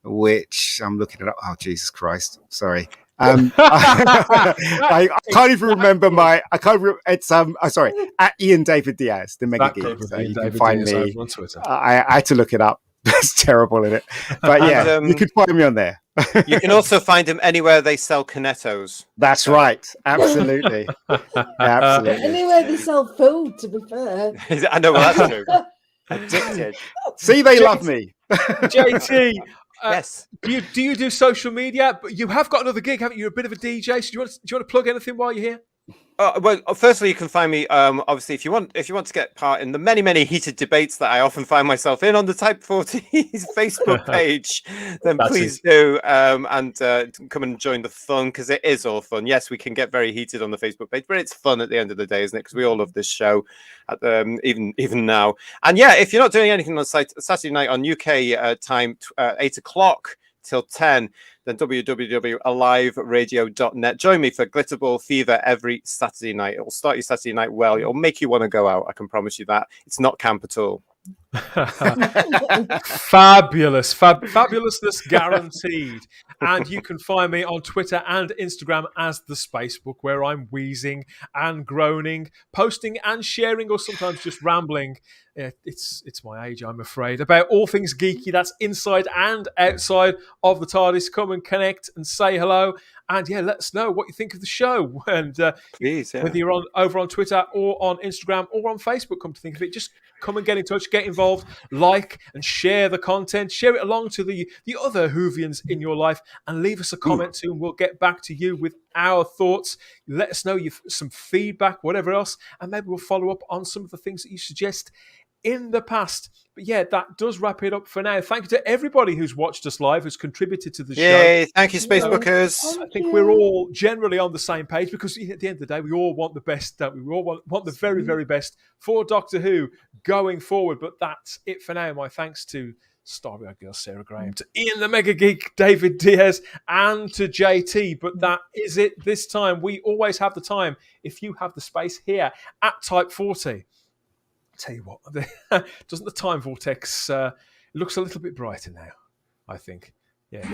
which I'm looking it up. Oh, Jesus Christ. Sorry. I can't even remember it's sorry, at Ian David Diaz, the Mega Geek. So you can find me on Twitter. I had to look it up. That's terrible, isn't it? But yeah, you can find me on there. You can also find him anywhere they sell Cornettos. That's right. Absolutely. Absolutely. Anywhere they sell food, to be fair. I know, well, that's true. Addicted. See, they love me. JT, yes. Do you do social media? But you have got another gig, haven't you? You're a bit of a DJ. So do you want to plug anything while you're here? Well, firstly, you can find me. Obviously, if you want to get part in the many heated debates that I often find myself in on the Type 40's Facebook page, then please do and come and join the fun, because it is all fun. Yes, we can get very heated on the Facebook page, but it's fun at the end of the day, isn't it? Because we all love this show, even now. And yeah, if you're not doing anything on Saturday night on UK time, 8 o'clock. till 10, then www.aliveradio.net. Join me for Glitterball Fever every Saturday night. It'll start your Saturday night well. It'll make you want to go out. I can promise you that. It's not camp at all. Fabulous. Fabulousness guaranteed. And you can find me on Twitter and Instagram as The Spacebook, where I'm wheezing and groaning, posting and sharing, or sometimes just rambling. It's my age, I'm afraid, about all things geeky. That's inside and outside of the TARDIS. Come and connect and say hello. And yeah, let us know what you think of the show. And Please, yeah. whether you're over on Twitter or on Instagram or on Facebook, come to think of it, just come and get in touch, get involved, like and share the content, share it along to the other Whovians in your life, and leave us a comment too, and we'll get back to you with our thoughts. Let us know some feedback, whatever else, and maybe we'll follow up on some of the things that you suggest in the past. But yeah, that does wrap it up for now. Thank you to everybody who's watched us live, who's contributed to the show. Yay, thank you, Spacebookers. I think we're all generally on the same page, because at the end of the day, we all want the best, don't we? We all want the very, very best for Doctor Who going forward. But that's it for now. My thanks to Starry-Eyed Girl Sarah Graham, to Ian the Mega Geek David Diaz, and to JT. But that is it this time. We always have the time if you have the space here at Type 40. Tell you what, doesn't the time vortex it looks a little bit brighter now, I think. Yeah.